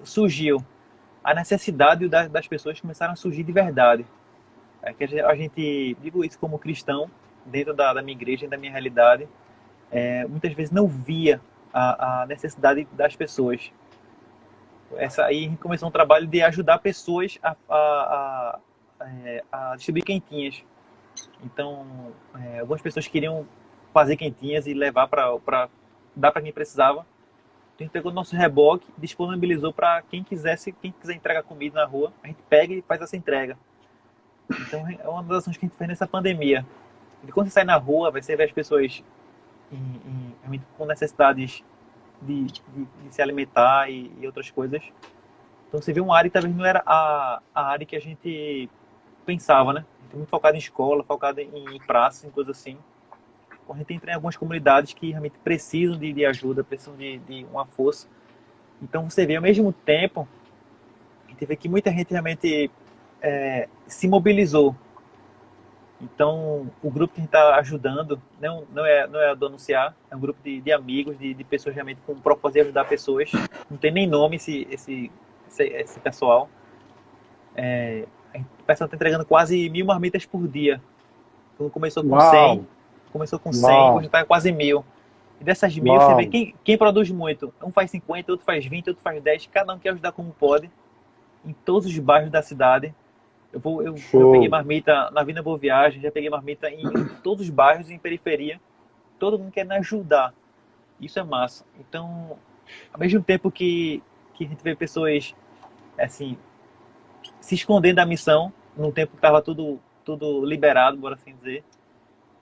Speaker 2: surgiu. A necessidade das pessoas começaram a surgir de verdade. É que a gente, digo isso como cristão, dentro da minha igreja, da minha realidade, muitas vezes não via a necessidade das pessoas. Essa aí a gente começou um trabalho de ajudar pessoas a distribuir quentinhas. Então, algumas pessoas queriam fazer quentinhas e levar para dar para quem precisava. Então, a gente pegou o nosso reboque, disponibilizou para quem quiser entregar comida na rua, a gente pega e faz essa entrega. Então, é uma das ações que a gente fez nessa pandemia. E quando você sai na rua, você vê as pessoas realmente com necessidades de se alimentar e outras coisas. Então, você vê uma área que talvez não era a área que a gente pensava, né? Muito focado em escola, focado em praças, em coisas assim. A gente entra em algumas comunidades que realmente precisam de ajuda, precisam de uma força. Então você vê, ao mesmo tempo, a gente vê que muita gente realmente se mobilizou. Então, o grupo que a gente está ajudando não é do Anunciar, é um grupo de amigos, de pessoas realmente com o propósito de ajudar pessoas. Não tem nem nome esse pessoal. O pessoal está entregando quase 1.000 marmitas por dia. Então, começou com
Speaker 1: Uau,
Speaker 2: 100, começou com 100, hoje
Speaker 1: Uau,
Speaker 2: está quase 1.000. E dessas 1.000, você vê
Speaker 1: uau,
Speaker 2: quem produz muito. Um faz 50, outro faz 20, outro faz 10. Cada um quer ajudar como pode, em todos os bairros da cidade. Eu peguei
Speaker 1: show.
Speaker 2: marmita na Vila Boa Viagem, já peguei marmita em todos os bairros, em periferia. Todo mundo quer me ajudar. Isso é massa. Então, ao mesmo tempo que a gente vê pessoas, assim, se escondendo da missão, num tempo que estava tudo liberado, bora assim dizer.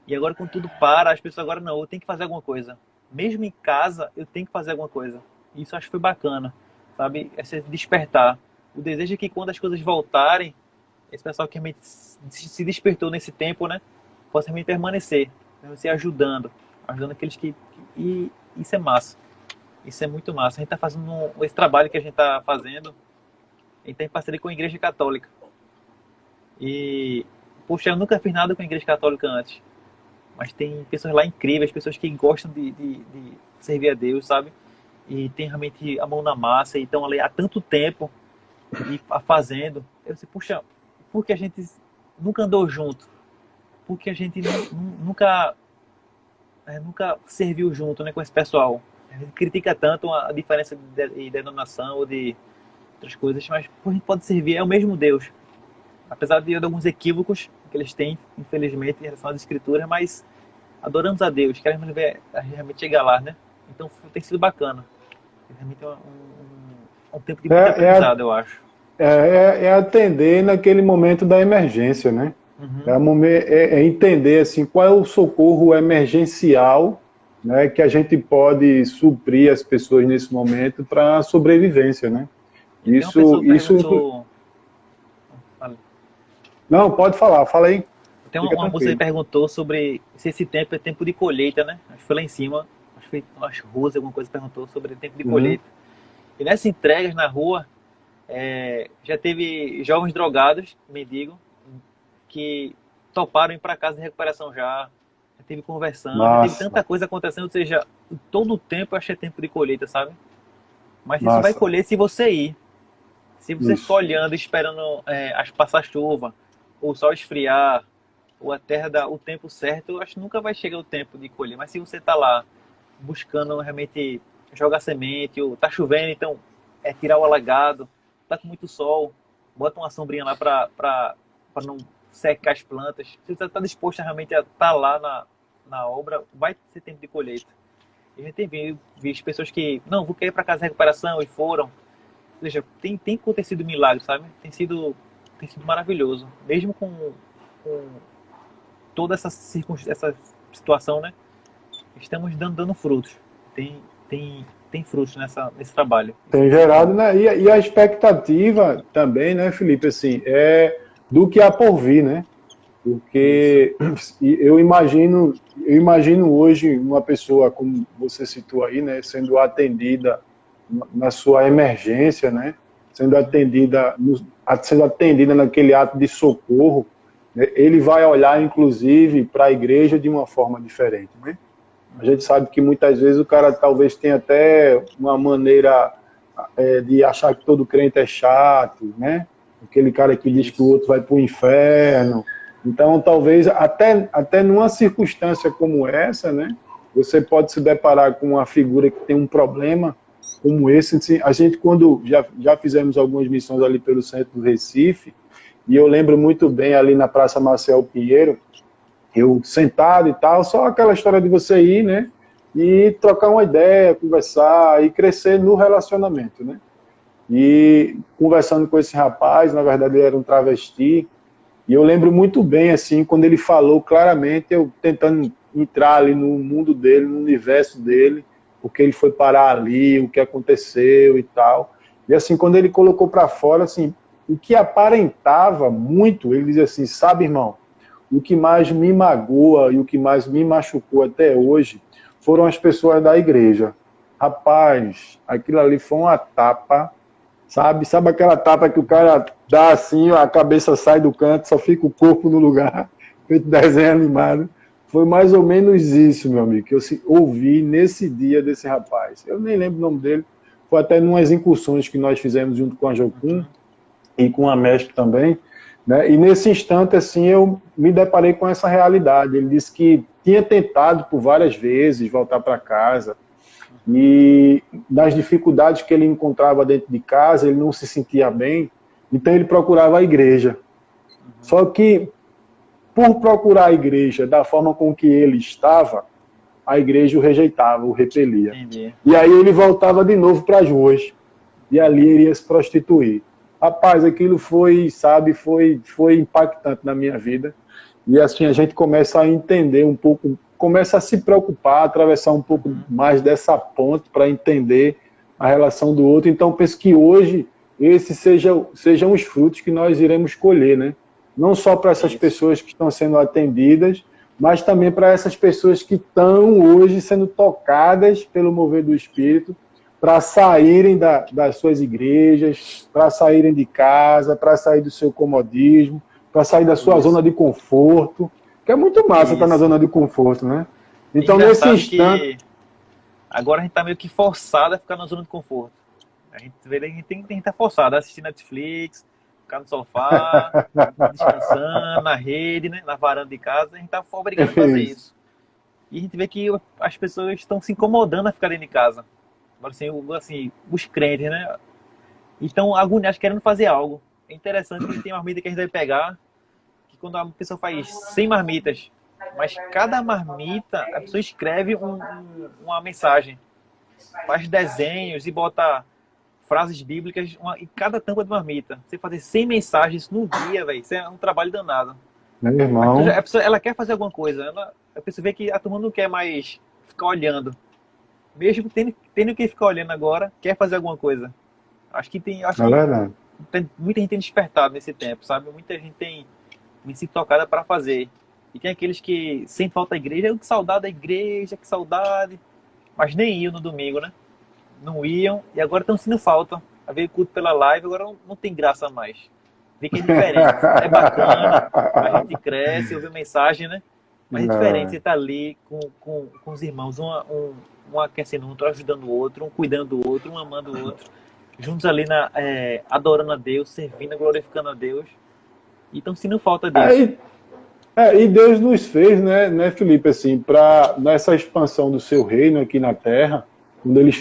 Speaker 2: E agora, quando tudo para, as pessoas agora, não, eu tenho que fazer alguma coisa. Mesmo em casa, eu tenho que fazer alguma coisa. Isso eu acho que foi bacana, sabe? Esse despertar. O desejo é que quando as coisas voltarem, esse pessoal que realmente se despertou nesse tempo, né? Possa realmente permanecer ajudando aqueles e isso é massa. Isso é muito massa. A gente está fazendo esse trabalho que a gente está fazendo, a gente está em parceria com a Igreja Católica. E, poxa, eu nunca fiz nada com a Igreja Católica antes. Mas tem pessoas lá incríveis, pessoas que gostam de servir a Deus, sabe? E tem realmente a mão na massa e estão ali há tanto tempo e fazendo. Eu disse, puxa, por que a gente nunca andou junto? Por que a gente nunca serviu junto, né, com esse pessoal? A gente critica tanto a diferença de denominação ou de outras coisas, mas pô, a gente pode servir, é o mesmo Deus. Apesar de alguns equívocos que eles têm, infelizmente, em relação às escrituras, mas adoramos a Deus, queremos ver a gente realmente chegar lá, né? Então tem sido bacana. Realmente é um tempo de
Speaker 1: É,
Speaker 2: muito
Speaker 1: é, a-
Speaker 2: aprendizado, eu acho.
Speaker 1: é atender naquele momento da emergência, né?
Speaker 2: Uhum.
Speaker 1: É entender assim, qual é o socorro emergencial, né, que a gente pode suprir as pessoas nesse momento para a sobrevivência, né?
Speaker 2: E tem uma pessoa que
Speaker 1: Isso,
Speaker 2: perguntou.
Speaker 1: não, pode falar, fala aí,
Speaker 2: Tem
Speaker 1: fica
Speaker 2: uma moça que
Speaker 1: tranquilo.
Speaker 2: perguntou sobre se esse tempo é tempo de colheita, né? Acho que foi lá em cima. Acho que foi as ruas, alguma coisa perguntou sobre o tempo de
Speaker 1: Uhum.
Speaker 2: colheita. E nessas entregas na rua, já teve jovens drogados, mendigo, que toparam ir para casa de recuperação já teve conversão, já teve
Speaker 1: Massa,
Speaker 2: tanta coisa acontecendo, ou seja, todo o tempo eu achei tempo de colheita, sabe? Mas você só vai
Speaker 1: massa,
Speaker 2: colher se você ir. Se você ficar
Speaker 1: isso.
Speaker 2: olhando, esperando as passar chuva, ou o sol esfriar, ou a terra dar o tempo certo, eu acho que nunca vai chegar o tempo de colher. Mas se você está lá buscando realmente jogar semente, ou tá chovendo, então tirar o alagado, tá com muito sol, bota uma sombrinha lá para não secar as plantas. Se você está disposto a realmente a estar lá na obra, vai ser tempo de colheita. E a gente tem visto pessoas que, não, vou querer ir para casa de recuperação e foram. Ou seja, tem acontecido milagre, sabe? Tem sido maravilhoso. Mesmo com toda essa situação, né? Estamos dando frutos. Tem frutos nesse trabalho. Isso
Speaker 1: Tem
Speaker 2: tem sido
Speaker 1: gerado,
Speaker 2: bom.
Speaker 1: né? E a expectativa também, né, Felipe, assim, é do que há por vir, né?
Speaker 2: Isso.
Speaker 1: Porque eu imagino hoje uma pessoa, como você citou aí, né, sendo atendida na sua emergência, né, sendo
Speaker 2: Uhum.
Speaker 1: atendida, sendo atendida naquele ato de socorro, né, ele vai olhar, inclusive, para a igreja de uma forma diferente, né? A gente sabe que muitas vezes o cara talvez tenha até uma maneira de achar que todo crente é chato, né? Aquele cara que diz que o
Speaker 2: Isso.
Speaker 1: outro vai para o inferno. Então, talvez até numa circunstância como essa, né? Você pode se deparar com uma figura que tem um problema como esse. Assim, a gente, quando já fizemos algumas missões ali pelo centro do Recife, e eu lembro muito bem ali na Praça Marcel Pinheiro, eu sentado e tal, só aquela história de você ir, né? E trocar uma ideia, conversar e crescer no relacionamento, né? E conversando com esse rapaz, na verdade ele era um travesti, e eu lembro muito bem, assim, quando ele falou claramente, eu tentando entrar ali no mundo dele, no universo dele, porque ele foi parar ali, o que aconteceu e tal. E assim, quando ele colocou para fora, assim, o que aparentava muito, ele dizia assim, sabe, irmão, o que mais me magoa e o que mais me machucou até hoje foram as pessoas da igreja. Rapaz, aquilo ali foi uma tapa, sabe? Sabe aquela tapa que o cara dá assim, a cabeça sai do canto, só fica o corpo no lugar, feito desenho animado. Foi mais ou menos isso, meu amigo, que eu ouvi nesse dia desse rapaz. Eu nem lembro o nome dele. Foi até numas incursões que nós fizemos junto com a Jocum
Speaker 2: Uhum.
Speaker 1: e com a Mestre também, né? E nesse instante, assim, eu me deparei com essa realidade. Ele disse que tinha tentado por várias vezes voltar para casa, e das dificuldades que ele encontrava dentro de casa, ele não se sentia bem, então ele procurava a igreja. Só que, por procurar a igreja da forma com que ele estava, a igreja o rejeitava, o repelia.
Speaker 2: Entendi.
Speaker 1: E aí ele voltava de novo para as ruas, e ali ele ia se prostituir. Rapaz, aquilo foi impactante na minha vida. E assim a gente começa a entender um pouco, começa a se preocupar, a atravessar um pouco mais dessa ponte para entender a relação do outro. Então, penso que hoje esses sejam os frutos que nós iremos colher, né? Não só para essas pessoas que estão sendo atendidas, mas também para essas pessoas que estão hoje sendo tocadas pelo mover do Espírito, para saírem das suas igrejas, para saírem de casa, para sair do seu comodismo, para sair da sua zona de conforto, que é muito massa estar na zona de conforto, né? Então, nesse instante...
Speaker 2: Agora a gente está meio que forçado a ficar na zona de conforto. A gente tem que estar forçado a assistir Netflix, ficar no sofá, descansando, na rede, né? Na varanda de casa, a gente está obrigado a fazer isso. E a gente vê que as pessoas estão se incomodando a ficar dentro de casa. Assim, os crentes, né? Estão agoniados, querendo fazer algo. É interessante que tem marmita que a gente vai pegar, que quando a pessoa faz 100 marmitas, mas cada marmita, a pessoa escreve uma mensagem, faz desenhos e bota frases bíblicas em cada tampa de marmita. Você fazer 100 mensagens no dia, velho, isso é um trabalho danado.
Speaker 1: Meu irmão...
Speaker 2: A pessoa, ela quer fazer alguma coisa, a pessoa vê que a turma não quer mais ficar olhando. Mesmo tendo que ficar olhando agora, quer fazer alguma coisa. Acho que
Speaker 1: verdade.
Speaker 2: Muita gente tem despertado nesse tempo, sabe? Muita gente tem se tocada para fazer. E tem aqueles que sentem falta da igreja, que saudade da igreja, que saudade. Mas nem iam no domingo, né? Não iam e agora estão sentindo falta. A ver o culto pela live, agora não tem graça mais. Vê que é diferente. É bacana, a gente cresce, ouve mensagem, né? Mas é diferente, você tá ali com os irmãos, um aquecendo o outro, ajudando o outro, um cuidando do outro, um amando o outro. Juntos ali adorando a Deus, servindo, glorificando a Deus. E estão sentindo falta disso.
Speaker 1: E Deus nos fez, né, Felipe, assim, nessa expansão do seu reino aqui na Terra, quando ele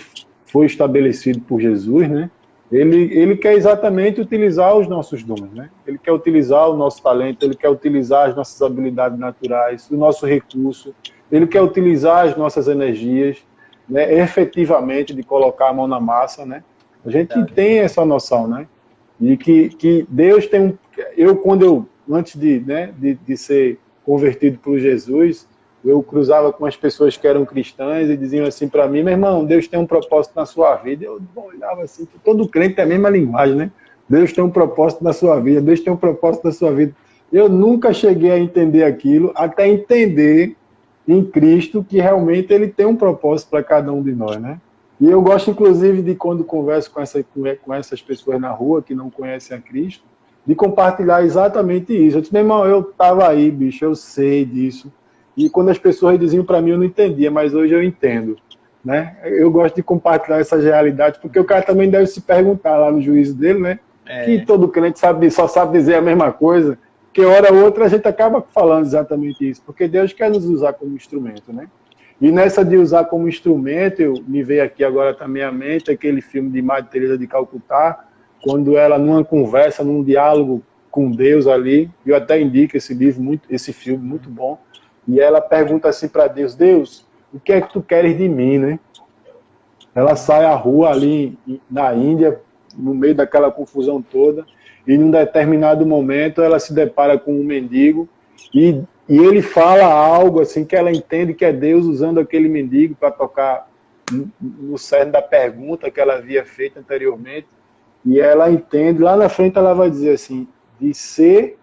Speaker 1: foi estabelecido por Jesus, né, ele quer exatamente utilizar os nossos dons, né? Ele quer utilizar o nosso talento, ele quer utilizar as nossas habilidades naturais, o nosso recurso, ele quer utilizar as nossas energias, né, efetivamente, de colocar a mão na massa, né? A gente tem essa noção, né? E que Deus tem antes de ser convertido por Jesus, eu cruzava com as pessoas que eram cristãs e diziam assim para mim: meu irmão, Deus tem um propósito na sua vida. Eu olhava assim, todo crente tem a mesma linguagem, né? Deus tem um propósito na sua vida, Deus tem um propósito na sua vida. Eu nunca cheguei a entender aquilo, até entender em Cristo que realmente ele tem um propósito para cada um de nós, né? E eu gosto, inclusive, de quando converso com essas pessoas na rua que não conhecem a Cristo, de compartilhar exatamente isso. Eu disse: meu irmão, eu estava aí, bicho, eu sei disso. E quando as pessoas diziam para mim, eu não entendia, mas hoje eu entendo, né? Eu gosto de compartilhar essas realidades, porque o cara também deve se perguntar lá no juízo dele, né? Que todo crente só sabe dizer a mesma coisa, que hora ou outra a gente acaba falando exatamente isso, porque Deus quer nos usar como instrumento, né? E nessa de usar como instrumento, me veio aqui agora também à mente aquele filme de Madre Teresa de Calcutá, quando ela, numa conversa, num diálogo com Deus ali, eu até indico esse filme muito bom, e ela pergunta assim para Deus: Deus, o que é que tu queres de mim, né? Ela sai à rua ali na Índia, no meio daquela confusão toda, e num determinado momento ela se depara com um mendigo, e ele fala algo assim que ela entende que é Deus usando aquele mendigo para tocar no cerne da pergunta que ela havia feito anteriormente, e ela entende, lá na frente ela vai dizer assim: de ser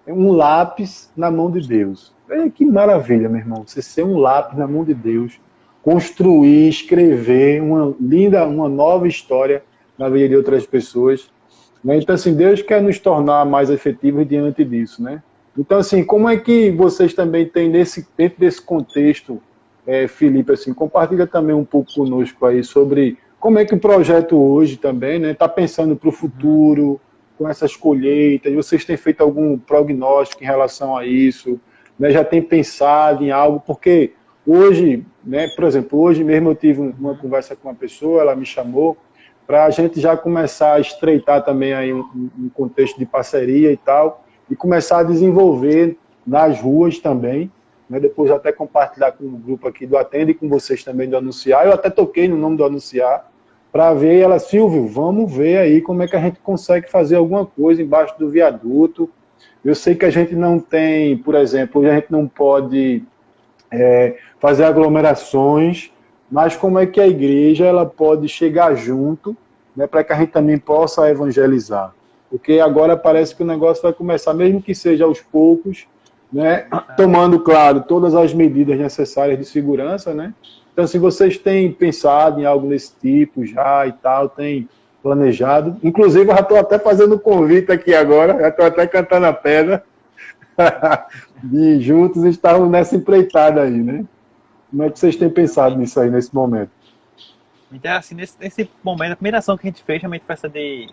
Speaker 1: um lápis na mão de Deus. Que maravilha, meu irmão, você ser um lápis na mão de Deus, construir, escrever uma nova história na vida de outras pessoas, né? Então, assim, Deus quer nos tornar mais efetivos diante disso, né? Então, assim, como é que vocês também têm dentro desse contexto, Felipe, assim, compartilha também um pouco conosco aí sobre como é que o projeto hoje também, né, está pensando para o futuro, com essas colheitas, vocês têm feito algum prognóstico em relação a isso, né, já tem pensado em algo, porque hoje, né, por exemplo, hoje mesmo eu tive uma conversa com uma pessoa, ela me chamou para a gente já começar a estreitar também aí um contexto de parceria e tal, e começar a desenvolver nas ruas também, né, depois até compartilhar com o grupo aqui do Atende e com vocês também do Anunciar. Eu até toquei no nome do Anunciar, para ver ela, Silvio, vamos ver aí como é que a gente consegue fazer alguma coisa embaixo do viaduto. Eu sei que a gente não tem, por exemplo, hoje a gente não pode fazer aglomerações, mas como é que a igreja ela pode chegar junto, né, para que a gente também possa evangelizar. Porque agora parece que o negócio vai começar, mesmo que seja aos poucos, né, tomando, claro, todas as medidas necessárias de segurança, né? Então, se vocês têm pensado em algo desse tipo já e tal, tem planejado, inclusive eu já estou até fazendo convite aqui agora, já estou até cantando a pedra, de juntos estarmos nessa empreitada aí, né? Como é que vocês têm pensado nisso aí, nesse momento?
Speaker 2: Então, assim, nesse momento, a primeira ação que a gente fez realmente foi essa de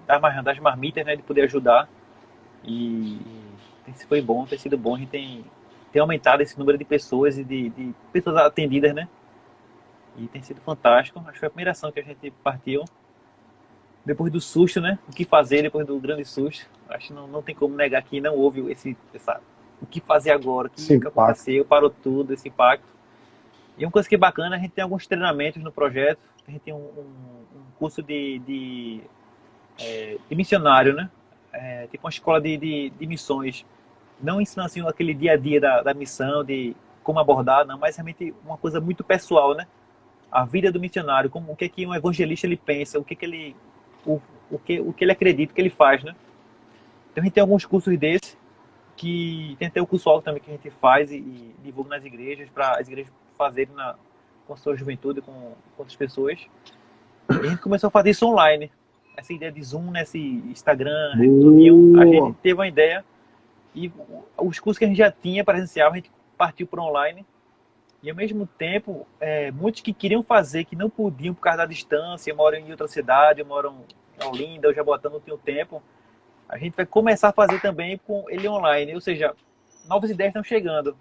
Speaker 2: das marmitas, né, de poder ajudar. E foi bom, tem sido bom. A gente tem aumentado esse número de pessoas e de pessoas atendidas, né? E tem sido fantástico. Acho que foi a primeira ação que a gente partiu. Depois do susto, né? O que fazer depois do grande susto. Acho que não tem como negar que não houve o que fazer agora, o que aconteceu, parou tudo, esse impacto. E uma coisa que é bacana, a gente tem alguns treinamentos no projeto. A gente tem um curso de missionário, né? Tipo uma escola de missões. Não ensinando assim aquele dia a dia da missão, de como abordar, não, mas realmente uma coisa muito pessoal, né? A vida do missionário, como o que é que um evangelista ele pensa, o que ele acredita, o que ele faz, né? Então a gente tem alguns cursos desses, que tem até o curso alto também que a gente faz e divulga nas igrejas, para as igrejas fazerem com a sua juventude, com outras pessoas. E a gente começou a fazer isso online. Essa ideia de Zoom, nesse Instagram, a gente teve uma ideia e os cursos que a gente já tinha presencial, a gente partiu para online. E ao mesmo tempo, muitos que queriam fazer, que não podiam por causa da distância, moram em outra cidade, moram em Olinda, ou Jaboatão, não tem o tempo, a gente vai começar a fazer também com ele online. Ou seja, novas ideias estão chegando.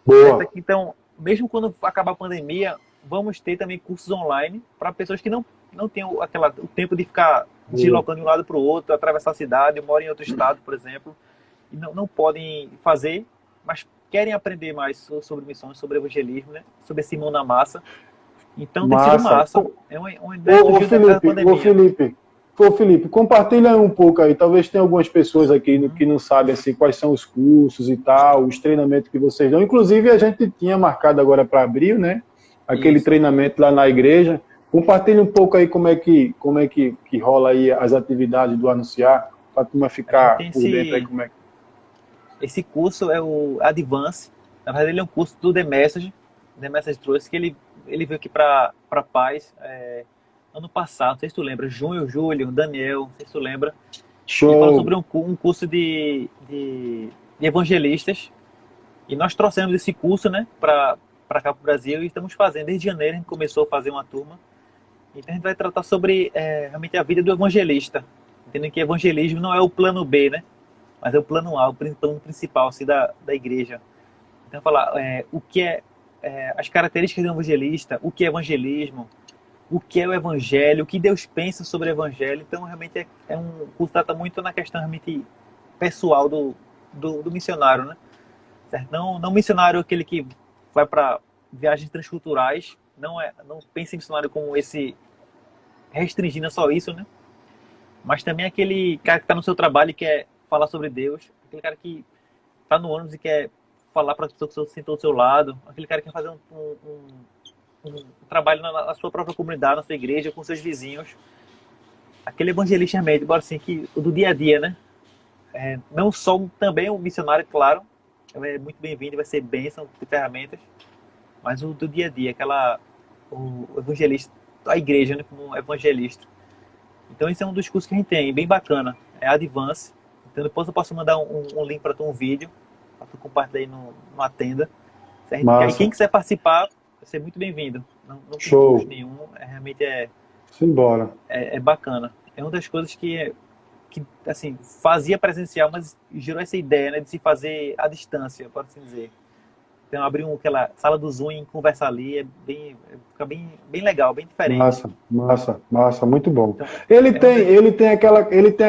Speaker 1: Boa.
Speaker 2: Então, mesmo quando acabar a pandemia, vamos ter também cursos online para pessoas que não têm o tempo de ficar deslocando de um lado para o outro, atravessar a cidade, moram em outro estado, por exemplo, e não podem fazer, mas querem aprender mais sobre missões, sobre evangelismo, né? Sobre esse mão na massa. Então tem sido massa. É uma ideia da pandemia.
Speaker 1: Ô Felipe, compartilha um pouco aí. Talvez tenha algumas pessoas aqui que não sabem assim, quais são os cursos e tal, os treinamentos que vocês dão. Inclusive, a gente tinha marcado agora para abril, né? Aquele treinamento lá na igreja. Compartilha um pouco aí como é que rola aí as atividades do Anunciar, para a turma ficar por dentro aí como é que...
Speaker 2: Esse curso é o Advance. Na verdade, ele é um curso do The Message. The Message trouxe que ele veio aqui para Paz ano passado. Não sei se tu lembra. Júlio, Daniel, não sei se tu lembra.
Speaker 1: Show.
Speaker 2: Ele falou sobre um curso de evangelistas. E nós trouxemos esse curso, né, para cá para o Brasil e estamos fazendo. Desde janeiro a gente começou a fazer uma turma. Então a gente vai tratar sobre realmente a vida do evangelista. Entendendo que evangelismo não é o plano B, né? Mas é o plano A, o plano principal assim, da igreja. Então, falar o que as características do evangelista, o que é evangelismo, o que é o evangelho, o que Deus pensa sobre o evangelho. Então, realmente é um curso que trata muito na questão realmente pessoal do missionário, né? Certo? Não missionário aquele que vai para viagens transculturais, não pensa em missionário como esse restringindo só isso, né? Mas também aquele cara que está no seu trabalho e quer falar sobre Deus, aquele cara que está no ônibus e quer falar para a pessoa que sentou do seu lado, aquele cara que quer fazer um trabalho na sua própria comunidade, na sua igreja, com seus vizinhos. Aquele evangelista médio, agora assim, o do dia a dia, né? Não só também o missionário, claro, é muito bem-vindo, vai ser bênção de ferramentas, mas o do dia a dia, o evangelista, a igreja, né, como evangelista. Então esse é um dos cursos que a gente tem, bem bacana, é Advance. Então depois eu posso mandar um link para tu, um vídeo, para tu compartilhar aí numa tenda. Aí quem quiser participar, vai ser muito bem-vindo. Não tem custo nenhum, realmente
Speaker 1: Simbora.
Speaker 2: É bacana. É uma das coisas que que assim, fazia presencial, mas gerou essa ideia, né, de se fazer à distância, por assim dizer. Então, abrir aquela sala do Zoom e conversar ali, fica bem legal, bem diferente.
Speaker 1: Massa, massa, massa, muito bom.
Speaker 2: Então,
Speaker 1: Ele
Speaker 2: é uma
Speaker 1: tem,
Speaker 2: das...
Speaker 1: ele tem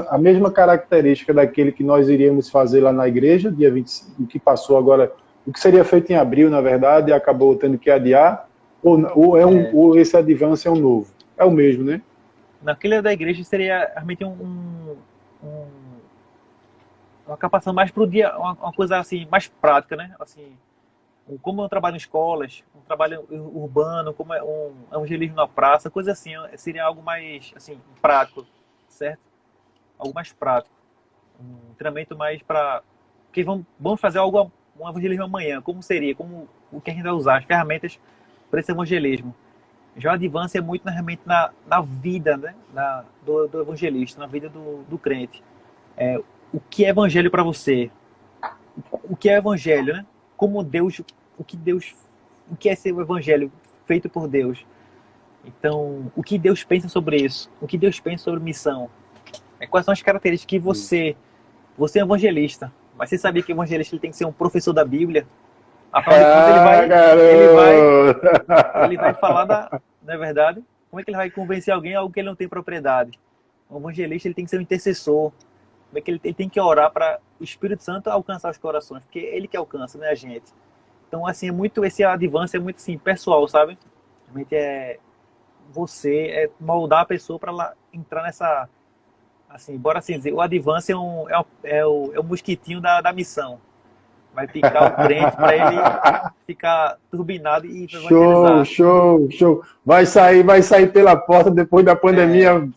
Speaker 1: a mesma característica daquele que nós iríamos fazer lá na igreja, dia 25, o que passou agora, o que seria feito em abril, na verdade, e acabou tendo que adiar, ou esse Advance é um novo? É o mesmo, né?
Speaker 2: Naquele da igreja seria realmente uma capacitação mais para o dia, uma coisa assim, mais prática, né? Assim, como eu trabalho em escolas, um trabalho urbano, como é um evangelismo na praça, coisa assim, seria algo mais, assim, prático, certo? Algo mais prático. Um treinamento mais para... Porque vamos fazer um evangelismo amanhã, como seria, como o que a gente vai usar, as ferramentas para esse evangelismo. Já o Advance é muito realmente na vida, né? do evangelista, na vida do crente. O que é evangelho para você? O que é evangelho, né? Como Deus, o que é ser o evangelho feito por Deus? Então, o que Deus pensa sobre isso? O que Deus pensa sobre missão? Quais são as características que você é evangelista, mas você sabia que o evangelista ele tem que ser um professor da Bíblia? Afinal de contas, ele vai falar não é verdade? Como é que ele vai convencer alguém a algo que ele não tem propriedade? O evangelista ele tem que ser um intercessor. Como é que ele tem que orar para o Espírito Santo alcançar os corações? Porque é ele que alcança, não é a gente. Então, assim, esse Advance é muito, assim, pessoal, sabe? Realmente é moldar a pessoa para ela entrar nessa... Assim, bora assim dizer, o Advance é o mosquitinho da missão. Vai picar o crente para ele ficar turbinado e evangelizar.
Speaker 1: Show. Vai sair pela porta depois da pandemia,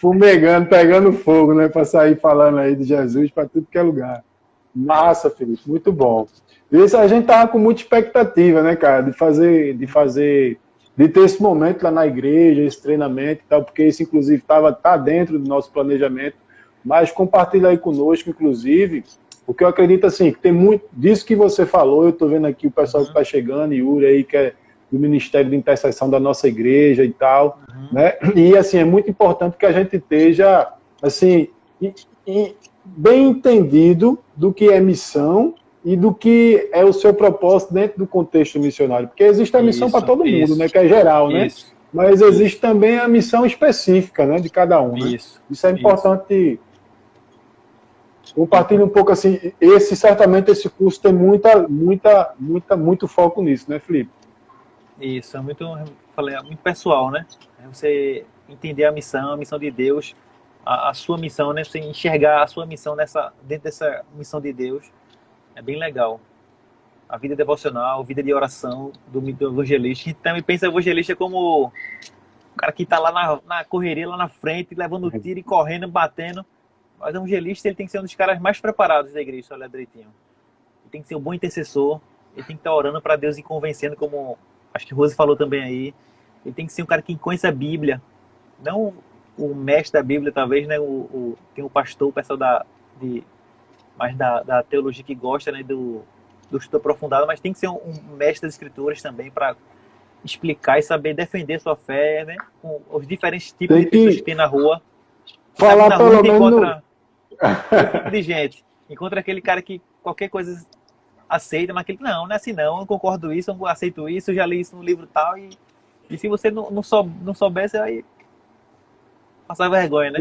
Speaker 1: fumegando, pegando fogo, né? Para sair falando aí de Jesus para tudo que é lugar. Massa, Felipe, muito bom. Isso a gente tava com muita expectativa, né, cara, de ter esse momento lá na igreja, esse treinamento e tal, porque isso, inclusive, tá dentro do nosso planejamento. Mas compartilha aí conosco, inclusive, porque eu acredito, assim, que tem muito disso que você falou. Eu estou vendo aqui o pessoal que está chegando, Yuri aí, que é do Ministério de Intercessão da nossa igreja e tal, né? E, assim, é muito importante que a gente esteja, assim, bem entendido do que é missão e do que é o seu propósito dentro do contexto missionário. Porque existe a missão para todo mundo, né? Que é geral, né? Mas existe também a missão específica, né? De cada um, né? Isso é importante. Compartilhe um pouco assim, certamente esse curso tem muito foco nisso, né, Felipe?
Speaker 2: Isso, é muito pessoal, né? É você entender a missão de Deus, a sua missão, né? Você enxergar a sua missão dentro dessa missão de Deus, é bem legal. A vida devocional, a vida de oração do evangelista. A gente também pensa evangelista como o cara que tá lá na correria, lá na frente, levando tiro e correndo, batendo. Mas o evangelista ele tem que ser um dos caras mais preparados da igreja, olha direitinho. Ele tem que ser um bom intercessor, ele tem que estar orando para Deus e convencendo, como acho que Rose falou também aí. Ele tem que ser um cara que conhece a Bíblia, não o mestre da Bíblia, talvez, né? Tem o pastor, o pessoal mais da teologia que gosta, né? Do estudo aprofundado, mas tem que ser um mestre das escrituras também para explicar e saber defender sua fé, né? Com os diferentes tipos de pessoas que tem na rua.
Speaker 1: Falar
Speaker 2: na
Speaker 1: pelo
Speaker 2: rua
Speaker 1: menos...
Speaker 2: encontra todo tipo de gente. Encontra aquele cara que qualquer coisa aceita, mas aquele, não é assim não, eu não concordo isso, eu não aceito isso, eu já li isso no livro tal, e se você não souber, você vai passar vergonha, né?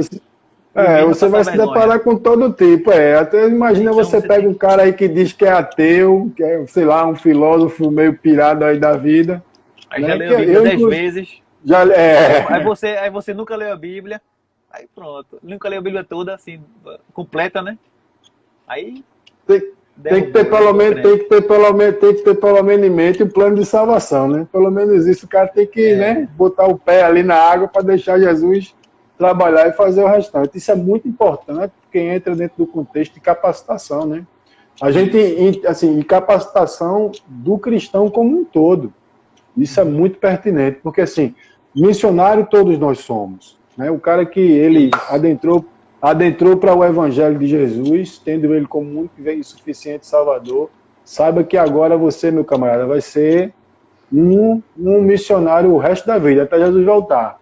Speaker 1: Você vai se deparar com todo tipo, até imagina então, você pega um cara aí que diz que é ateu, que é, sei lá, um filósofo meio pirado aí da vida.
Speaker 2: Aí né? Já leu a Bíblia 10 vezes. Aí você nunca leu a Bíblia. Aí pronto, nunca leu a Bíblia toda, assim, completa, né? Aí...
Speaker 1: Tem que ter pelo menos em mente o plano de salvação, né? Pelo menos isso, o cara tem que né, botar o pé ali na água para deixar Jesus trabalhar e fazer o restante. Isso é muito importante, porque entra dentro do contexto de capacitação, né? A gente, assim, capacitação do cristão como um todo. Isso é muito pertinente, porque, assim, missionário todos nós somos. Né? O cara que ele adentrou para o Evangelho de Jesus, tendo ele como único e suficiente Salvador, saiba que agora você, meu camarada, vai ser um missionário o resto da vida, até Jesus voltar.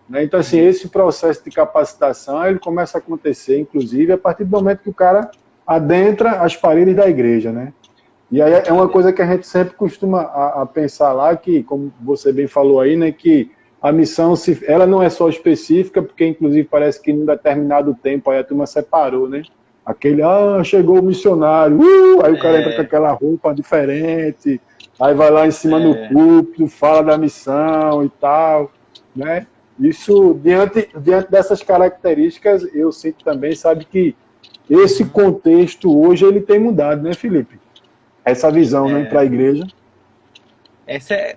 Speaker 1: né? Então, assim, esse processo de capacitação, ele começa a acontecer, inclusive, a partir do momento que o cara adentra as paredes da igreja, né? E aí é uma coisa que a gente sempre costuma a pensar lá, que, como você bem falou aí, né, que a missão, ela não é só específica, porque, inclusive, parece que num determinado tempo aí a turma separou, né? Aquele, chegou o missionário, aí o cara entra com aquela roupa diferente, aí vai lá em cima no púlpito, fala da missão e tal, né? Isso, diante dessas características, eu sinto também, sabe, que esse contexto hoje, ele tem mudado, né, Felipe? Essa visão, né, para a igreja.
Speaker 2: Esse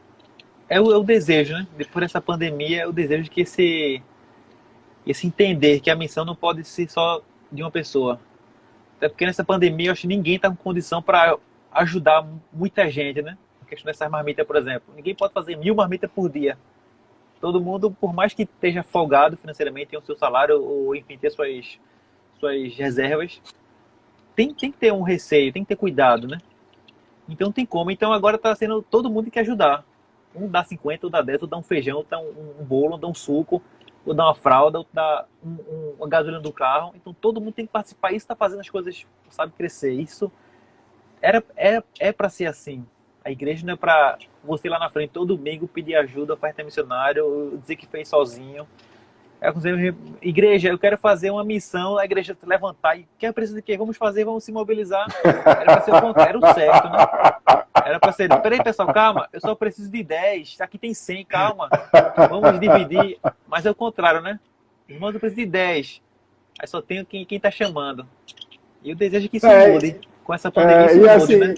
Speaker 2: é o desejo, né? Depois dessa pandemia, é o desejo de que esse entender que a missão não pode ser só de uma pessoa. Até porque nessa pandemia, eu acho que ninguém está com condição para ajudar muita gente, né? A questão dessas marmitas, por exemplo. Ninguém pode fazer 1000 marmitas por dia. Todo mundo, por mais que esteja folgado financeiramente, tenha o seu salário, ou enfim, ter suas reservas, tem que ter um receio, tem que ter cuidado, né? Então tem como. Então agora está sendo todo mundo que quer ajudar. Um dá 50, ou dá 10, ou dá um feijão, ou dá um bolo, ou dá um suco, ou dá uma fralda, ou dá uma gasolina do carro. Então todo mundo tem que participar. Isso está fazendo as coisas, sabe, crescer. Isso é para ser assim. A igreja não é para você lá na frente todo domingo pedir ajuda, oferta missionário, dizer que fez sozinho. É como se, igreja, eu quero fazer uma missão, a igreja te levantar e quer precisa de quê? Vamos fazer, vamos se mobilizar. Era para ser o certo, né? Era para ser, peraí pessoal, calma, eu só preciso de 10, aqui tem 100, calma, vamos dividir. Mas é o contrário, né? Irmãos, eu preciso de 10, aí só tenho quem tá chamando. E eu desejo que isso mude, com essa pandemia isso mude, assim, né?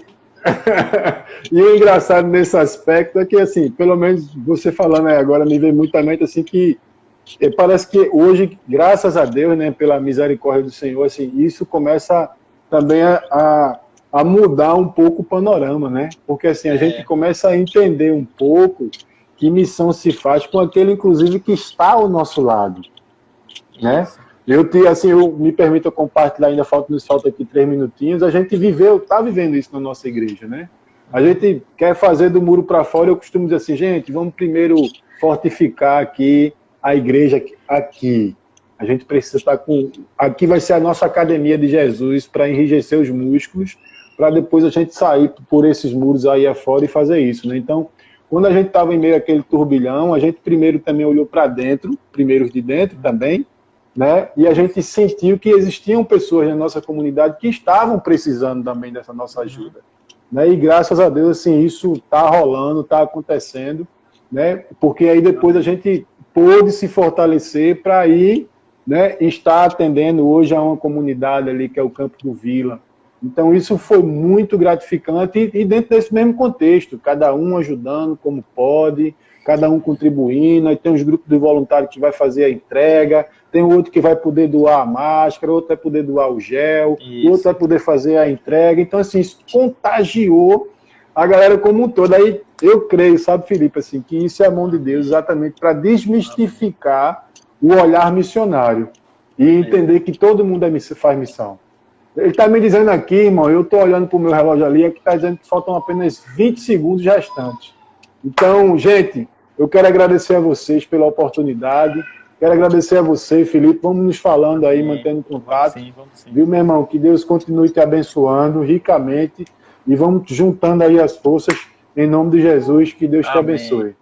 Speaker 1: E o engraçado nesse aspecto é que, assim, pelo menos você falando aí agora, me vem muito à mente, assim, que parece que hoje, graças a Deus, né, pela misericórdia do Senhor, assim, isso começa também a mudar um pouco o panorama, né? Porque assim, a gente começa a entender um pouco que missão se faz com aquele, inclusive, que está ao nosso lado, né? Eu me permito compartilhar, ainda nos falta aqui 3 minutinhos, a gente está vivendo isso na nossa igreja, né? A gente quer fazer do muro para fora, eu costumo dizer assim, gente, vamos primeiro fortificar aqui a igreja aqui. A gente precisa estar aqui vai ser a nossa academia de Jesus para enrijecer os músculos, para depois a gente sair por esses muros aí afora e fazer isso, né? Então, quando a gente estava em meio àquele turbilhão, a gente primeiro também olhou para dentro, primeiros de dentro também, né? E a gente sentiu que existiam pessoas na nossa comunidade que estavam precisando também dessa nossa ajuda, né? E graças a Deus, assim, isso está rolando, está acontecendo, né? Porque aí depois a gente pôde se fortalecer para ir, né, estar atendendo hoje a uma comunidade ali, que é o Campo do Vila. Então, isso foi muito gratificante e dentro desse mesmo contexto, cada um ajudando como pode, cada um contribuindo, aí tem os grupos de voluntários que vai fazer a entrega, tem outro que vai poder doar a máscara, outro vai poder doar o gel, outro vai poder fazer a entrega. Então, assim, isso contagiou a galera como um todo. Aí eu creio, sabe, Felipe, assim, que isso é a mão de Deus exatamente para desmistificar o olhar missionário e entender que todo mundo faz missão. Ele está me dizendo aqui, irmão, eu estou olhando para o meu relógio ali, que está dizendo que faltam apenas 20 segundos restantes. Então, gente, eu quero agradecer a vocês pela oportunidade, quero agradecer a você, Felipe, vamos nos falando aí, mantendo contato. Vamos sim. Viu, meu irmão? Que Deus continue te abençoando ricamente e vamos juntando aí as forças em nome de Jesus, que Deus te abençoe.